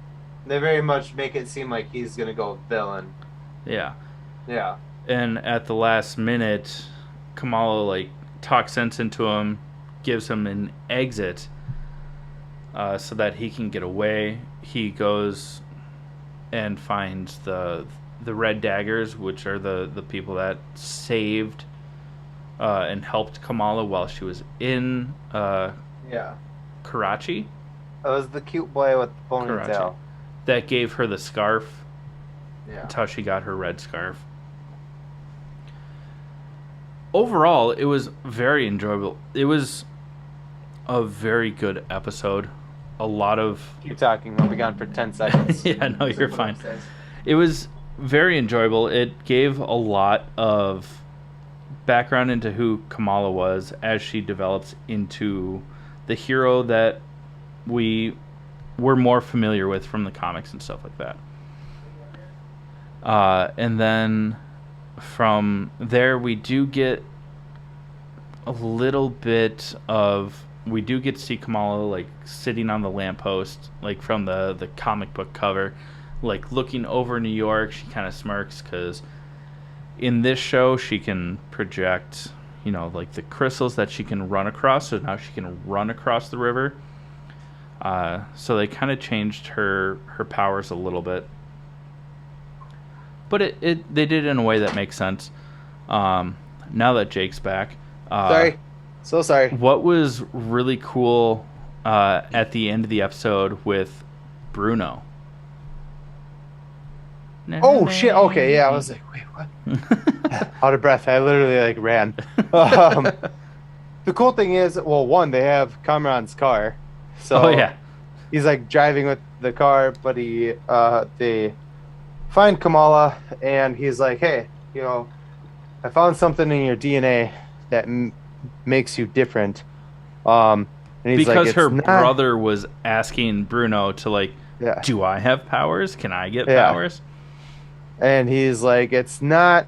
They very much make it seem like he's gonna go villain. Yeah. Yeah. And at the last minute, Kamala like talks sense into him, gives him an exit, so that he can get away. He goes and finds the Red Daggers, which are the people that saved and helped Kamala while she was in Karachi. That was the cute boy with the ponytail. Karachi. That gave her the scarf. Yeah. That's how she got her red scarf. Overall, it was very enjoyable. It was a very good episode. A lot of... Keep talking. I'll be gone for 10 seconds. Yeah, no, you're fine. It was very enjoyable. It gave a lot of background into who Kamala was as she develops into the hero that we were more familiar with from the comics and stuff like that. And then from there, we do get a little bit of... We do get to see Kamala, like, sitting on the lamppost, like, from the comic book cover, like, looking over New York. She kind of smirks, because in this show, she can project, you know, like, the crystals that she can run across, so now she can run across the river. So they kind of changed her powers a little bit. But they did it in a way that makes sense. Now that Jake's back. Sorry. So sorry. What was really cool at the end of the episode with Bruno? Oh, shit. Okay, yeah. I was like, wait, what? Out of breath. I literally, like, ran. The cool thing is, well, one, they have Kamran's car. So he's, like, driving with the car, but they find Kamala, and he's like, hey, you know, I found something in your DNA that makes you different. And he's because like, her brother was asking Bruno to, like, do I have powers? Can I get powers? And he's like, it's not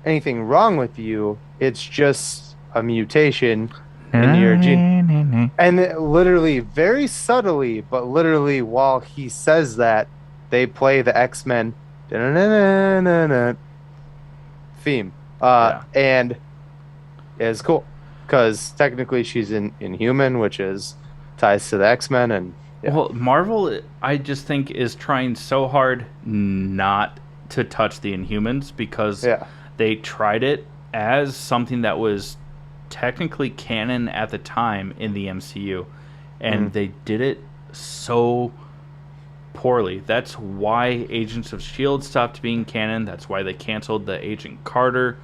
anything wrong with you. It's just a mutation in your gene. And literally, very subtly, but literally while he says that, they play the X-Men theme. And it's cool. Because technically she's Inhuman, which is ties to the X-Men. And well, Marvel, I just think, is trying so hard not to touch the Inhumans, because they tried it as something that was technically canon at the time in the MCU, and they did it so poorly. That's why Agents of S.H.I.E.L.D. stopped being canon. That's why they canceled the Agent Carter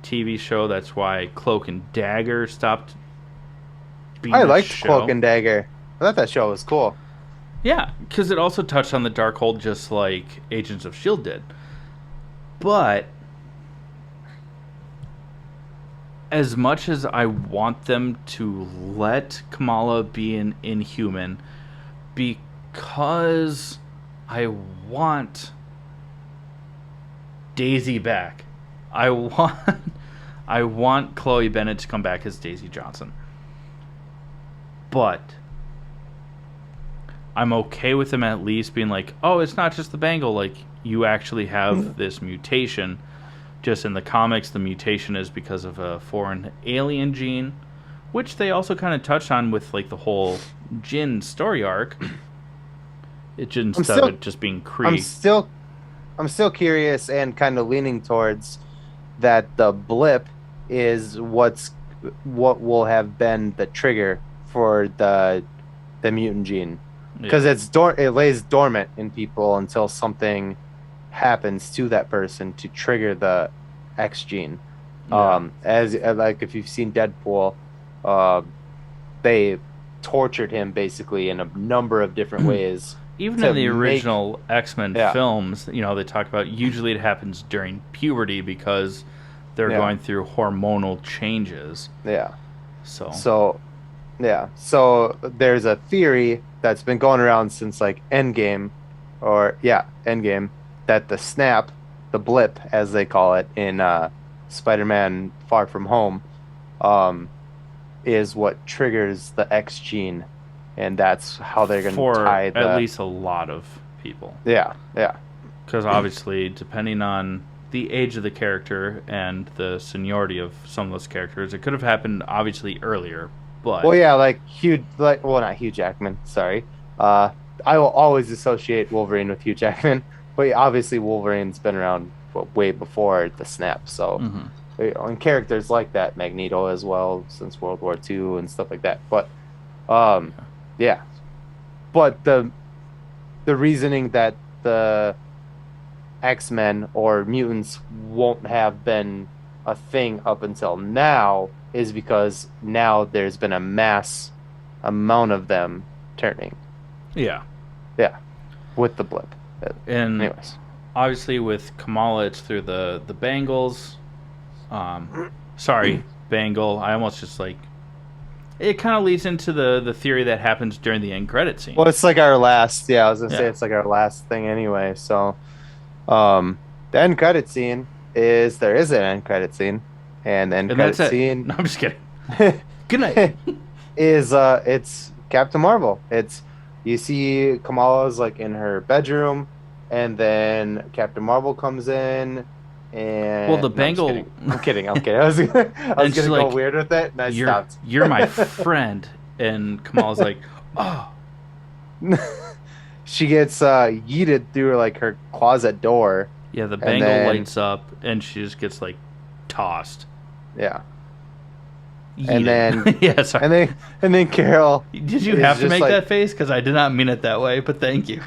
TV show. That's why Cloak and Dagger stopped being I liked Cloak and Dagger. I thought that show was cool. Yeah, because it also touched on the Darkhold just like Agents of S.H.I.E.L.D. did. But as much as I want them to let Kamala be an Inhuman, because I want Daisy back. I want Chloe Bennett to come back as Daisy Johnson. But I'm okay with them at least being like, oh, it's not just the bangle, like, you actually have this mutation. Just in the comics, the mutation is because of a foreign alien gene, which they also kind of touched on with like the whole Jin story arc. It just I'm instead of still it just being I'm Kree. still I'm still curious and kind of leaning towards that the blip is what will have been the trigger for the mutant gene Yeah, because it lays dormant in people until something happens to that person to trigger the X gene. yeah. As like if you've seen Deadpool, uh, they tortured him basically in a number of different ways Even in to the make original X-Men yeah films, they talk about usually it happens during puberty because they're yeah going through hormonal changes. yeah. So, So yeah, so there's a theory that's been going around since like Endgame, or yeah, Endgame, that the snap, the blip as they call it in Spider-Man Far From Home, um, is what triggers the X gene, and that's how they're going to for tie at the least a lot of people. yeah, yeah, Because obviously, depending on the age of the character and the seniority of some of those characters, it could have happened obviously earlier, well, but yeah, like Hugh, like well, not Hugh Jackman, sorry. Uh, I will always associate Wolverine with Hugh Jackman, but yeah, obviously Wolverine's been around way before the snap, so. mhm. And characters like that, Magneto as well, since World War II and stuff like that. But um, yeah. But the reasoning that the X-Men or mutants won't have been a thing up until now is because now there's been a mass amount of them turning. Yeah. Yeah, with the blip. And Anyways. obviously with Kamala, it's through the Bangles. Sorry, Bangle. I almost just like it kind of leads into the theory that happens during the end credit scene. Well, it's like our last, yeah, I was gonna say Yeah. it's like our last thing anyway. So, the end credit scene is there is an end credit scene, and the end And that's credit it. scene No, I'm just kidding. Good night. is it's Captain Marvel. It's you see Kamala's like in her bedroom, and then Captain Marvel comes in, Well, the and no, I'm just Bangle, kidding. I'm kidding. I'm kidding. I was and she's gonna go like, weird with it, and I "You're stopped. you're my friend," and Kamala's like, "Oh, She gets yeeted through like her closet door, yeah." The and Bangle then lights up, and she just gets like tossed, yeah, and then yeeted. Yeah, sorry. and then Carol Did you is have to just make like, that face? Because I did not mean it that way, but thank you.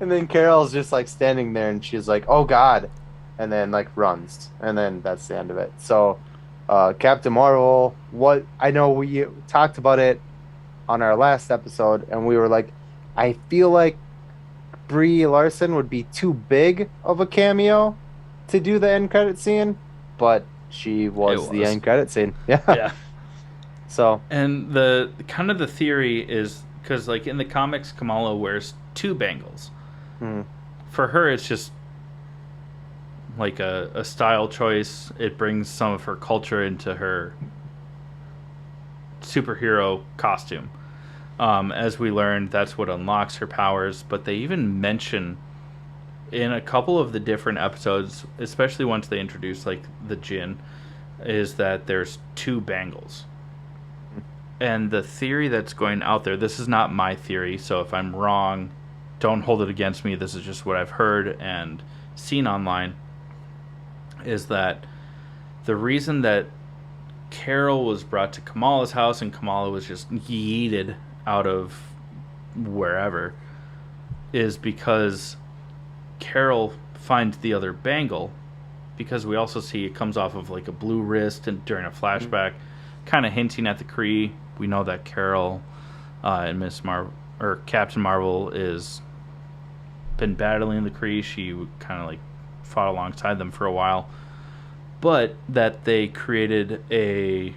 and then Carol's just like standing there, and she's like, "Oh God," and then like runs, and then that's the end of it. So, Captain Marvel, what I know we talked about it on our last episode, and we were like, I feel like Brie Larson would be too big of a cameo to do the end credit scene, but she It was the was. end credit scene. Yeah. Yeah. So, And the kind of the theory is because like in the comics, Kamala wears two bangles. hmm, For her, it's just like a style choice. It brings some of her culture into her superhero costume. As we learned, that's what unlocks her powers. But they even mention in a couple of the different episodes, especially once they introduce like the Jinn, is that there's two bangles. And the theory that's going out there, this is not my theory, so if I'm wrong, don't hold it against me. This is just what I've heard and seen online, is that the reason that Carol was brought to Kamala's house and Kamala was just yeeted out of wherever is because Carol finds the other bangle, because we also see it comes off of like a blue wrist and during a flashback, kind of hinting at the Kree. We know that Carol and Miss Marvel or Captain Marvel is been battling the Kree. She kind of like fought alongside them for a while, but that they created a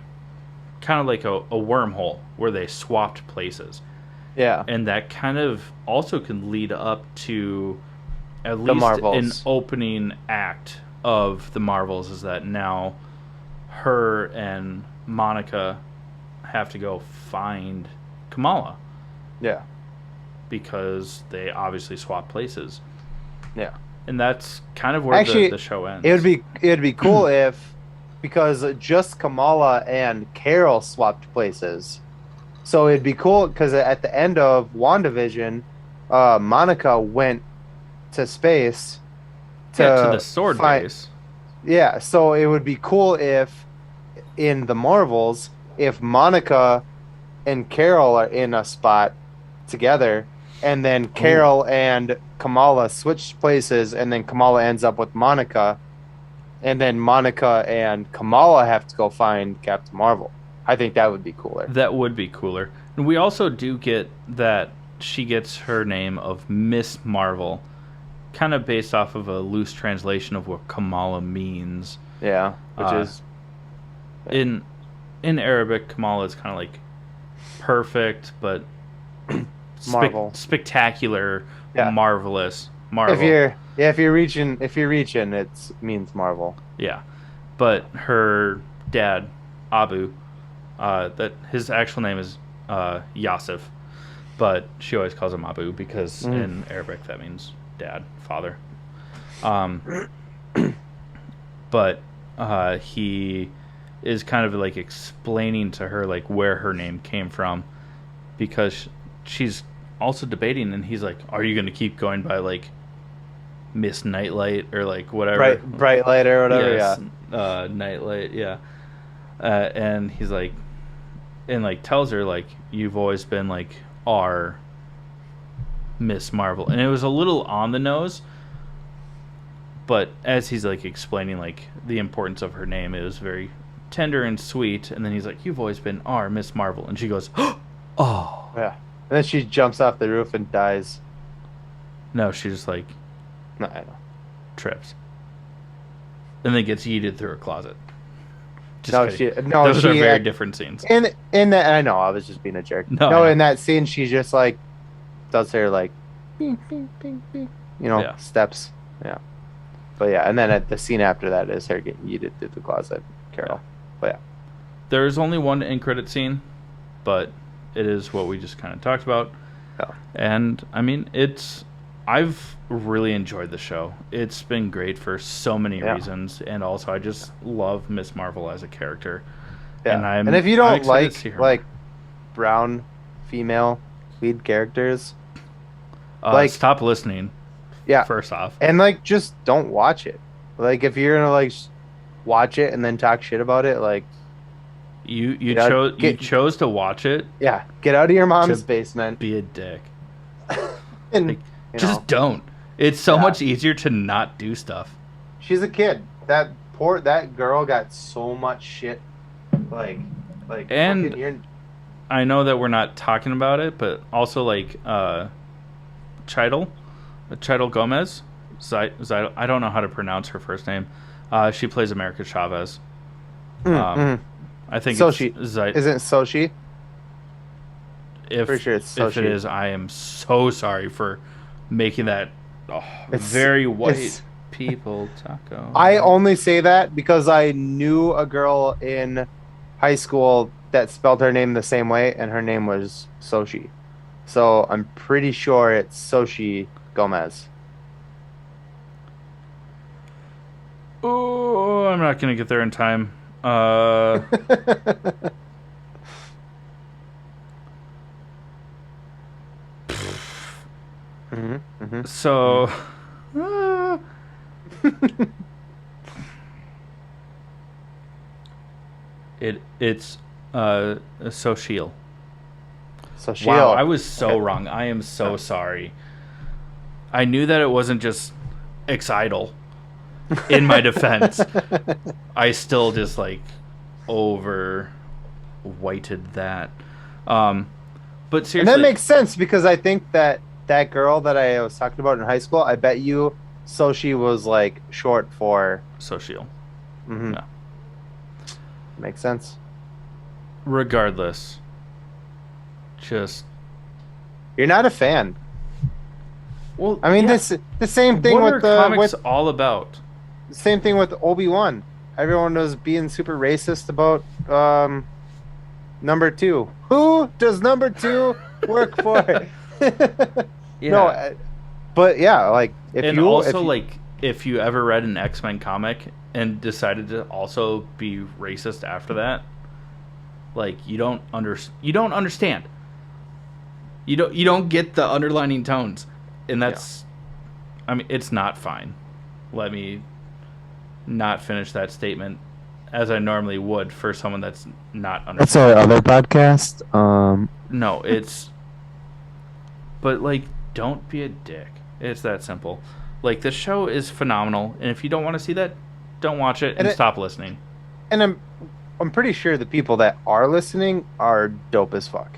kind of like a wormhole where they swapped places, yeah, and that kind of also can lead up to at the least an Marvels. opening act of the Marvels, is that now her and Monica have to go find Kamala Yeah, because they obviously swap places. yeah. And that's kind of where Actually, the show ends. it'd be cool if because just Kamala and Carol swapped places. So it'd be cool because at the end of WandaVision, Monica went to space To to the sword find. base. Yeah, so it would be cool if in the Marvels, if Monica and Carol are in a spot together, and then Carol and Kamala switch places, and then Kamala ends up with Monica, and then Monica and Kamala have to go find Captain Marvel. I think that would be cooler. That would be cooler. And we also do get that she gets her name of Miss Marvel, kind of based off of a loose translation of what Kamala means. Yeah, which is in Arabic, Kamala is kind of like perfect, but Marvel. spectacular, Yeah. marvelous, Marvel. If you're reaching, it means Marvel. Yeah, but her dad, Abu, that his actual name is Yasif, but she always calls him Abu because in Arabic that means dad, father. But he is kind of like explaining to her like where her name came from, because she's also debating, and he's like, "Are you going to keep going by like Miss Nightlight or like whatever, bright light or whatever?" Yes, Yeah, Nightlight, yeah." And he's like, and like tells her like, "You've always been like our Miss Marvel," and it was a little on the nose. But as he's like explaining like the importance of her name, it was very tender and sweet. And then he's like, "You've always been our Miss Marvel," and she goes, "Oh." yeah. And then she jumps off the roof and dies. No, she just like No, I know. trips, and then gets yeeted through a closet. Just No, kidding. no, Those are she very different scenes. in that. I know, I was just being a jerk. No, No, I know. in that scene, she just like does her like, bing, bing, bing, bing, Yeah. steps. Yeah. But yeah, and then at the scene after that is her getting yeeted through the closet, Carol. But yeah. There's only one end credit scene, but it is what we just kind of talked about. Yeah. And I mean, I've really enjoyed the show. It's been great for so many reasons, and also I just love Miss Marvel as a character. Yeah. And if you I'm don't excited to see her like brown female lead characters, more. Stop listening. yeah. First off, And like just don't watch it. Like if you're gonna like watch it and then talk shit about it, like you know, chose to watch it. yeah, get out of your mom's To basement Be a dick. and Like, you just know, don't. It's so Yeah. much easier to not do stuff. she's a kid. That girl got so much shit. Like And fucking you're- I know that we're not talking about it, but also like Chidel Gomez. Zidel, I don't know how to pronounce her first name. She plays America Chavez. I think Sochi. it's Isn't Sochi? if Pretty sure it's if it Sochi. is, I am so sorry for making that It's- very white it's- people taco. I only say that because I knew a girl in high school that spelled her name the same way, and her name was Sochi. So I'm pretty sure it's Sochi Gomez. Oh, I'm not gonna get there in time. So, it's Sochiel. Sochiel. Wow, I was so wrong. I am so sorry. I knew that it wasn't just Exidle. In my defense, I still just like over whited that. But And seriously, that makes sense because I think that girl that I was talking about in high school, I bet you Sochi was like short for. Sochiel. Mhm. Yeah. Makes sense. Regardless, just You're not a fan. well. I mean, yeah. the same thing What are with the comics all about? same thing with Obi-Wan. Everyone was being super racist about number 2. Who does number 2 work for? Yeah. No, but yeah, like if And you also if you- like if you ever read an X-Men comic and decided to also be racist after that, like you don't understand. You don't get the underlining tones, and that's, I mean, it's not fine. Let me not finish that statement as I normally would for someone that's not understanding. That's our other podcast. No, it's, but like, don't be a dick. It's that simple. Like, this show is phenomenal, and if you don't want to see that, don't watch it and stop listening. And I'm pretty sure the people that are listening are dope as fuck.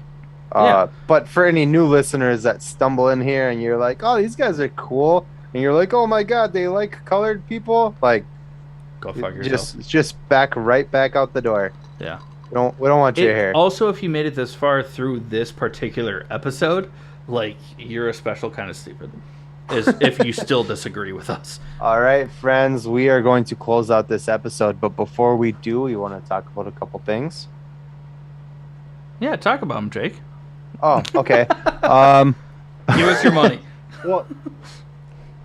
But for any new listeners that stumble in here and you're like, oh, these guys are cool, and you're like, oh my god, they like colored people, like, go fuck yourself. Just right back out the door. Yeah. We don't want you here. Also, if you made it this far through this particular episode, like, you're a special kind of stupid. Is if you still disagree with us. All right, friends, we are going to close out this episode, but before we do, we want to talk about a couple things. Yeah, talk about them, Jake. Oh, okay. Give us your money. Well,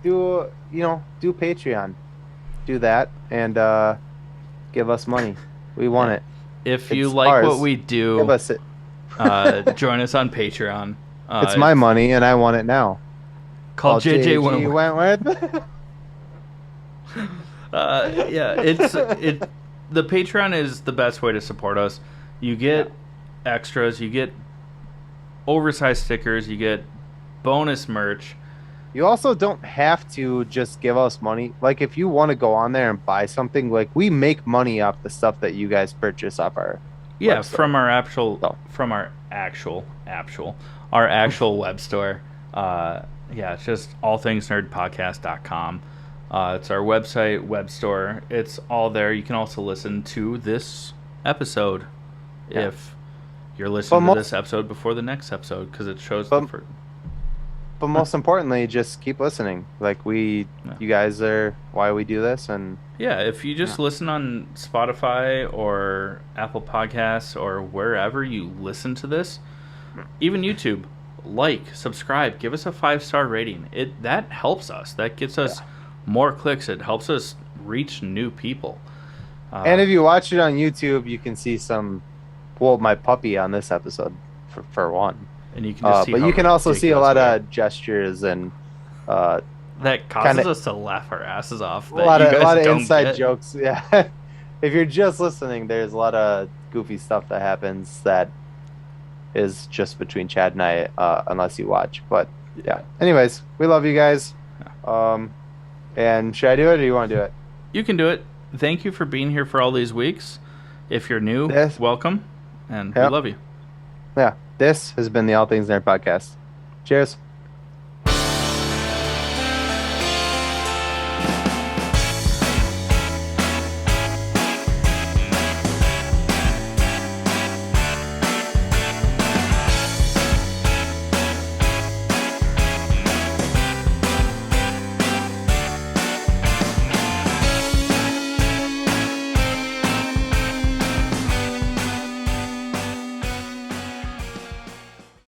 do Patreon. Do that and give us money. We want it. If you like ours. What we do, give us it. Join us on Patreon. It's my money, and I want it now. Call JJ Wentworth. The Patreon is the best way to support us. You get extras, you get oversized stickers, you get bonus merch. You also don't have to just give us money. Like, if you want to go on there and buy something, like, we make money off the stuff that you guys purchase off our website. From our actual web store. It's just allthingsnerdpodcast.com. It's our website, web store. It's all there. You can also listen to this episode if you're listening to this episode before the next episode, because it shows the first. But most importantly, just keep listening. Like, you guys are why we do this. And if you just listen on Spotify or Apple Podcasts or wherever you listen to this, even YouTube, subscribe, give us a 5-star rating. That helps us. That gets us more clicks. It helps us reach new people. And if you watch it on YouTube, you can see my puppy on this episode for one. And you can just see, but you can also see a lot of gestures and that causes us to laugh our asses off. A lot of inside jokes. Yeah, if you're just listening, there's a lot of goofy stuff that happens that is just between Chad and I, unless you watch. But anyways, we love you guys. And should I do it, or do you want to do it? You can do it. Thank you for being here for all these weeks. If you're new, welcome, and we love you. Yeah, this has been the All Things Nerd Podcast. Cheers.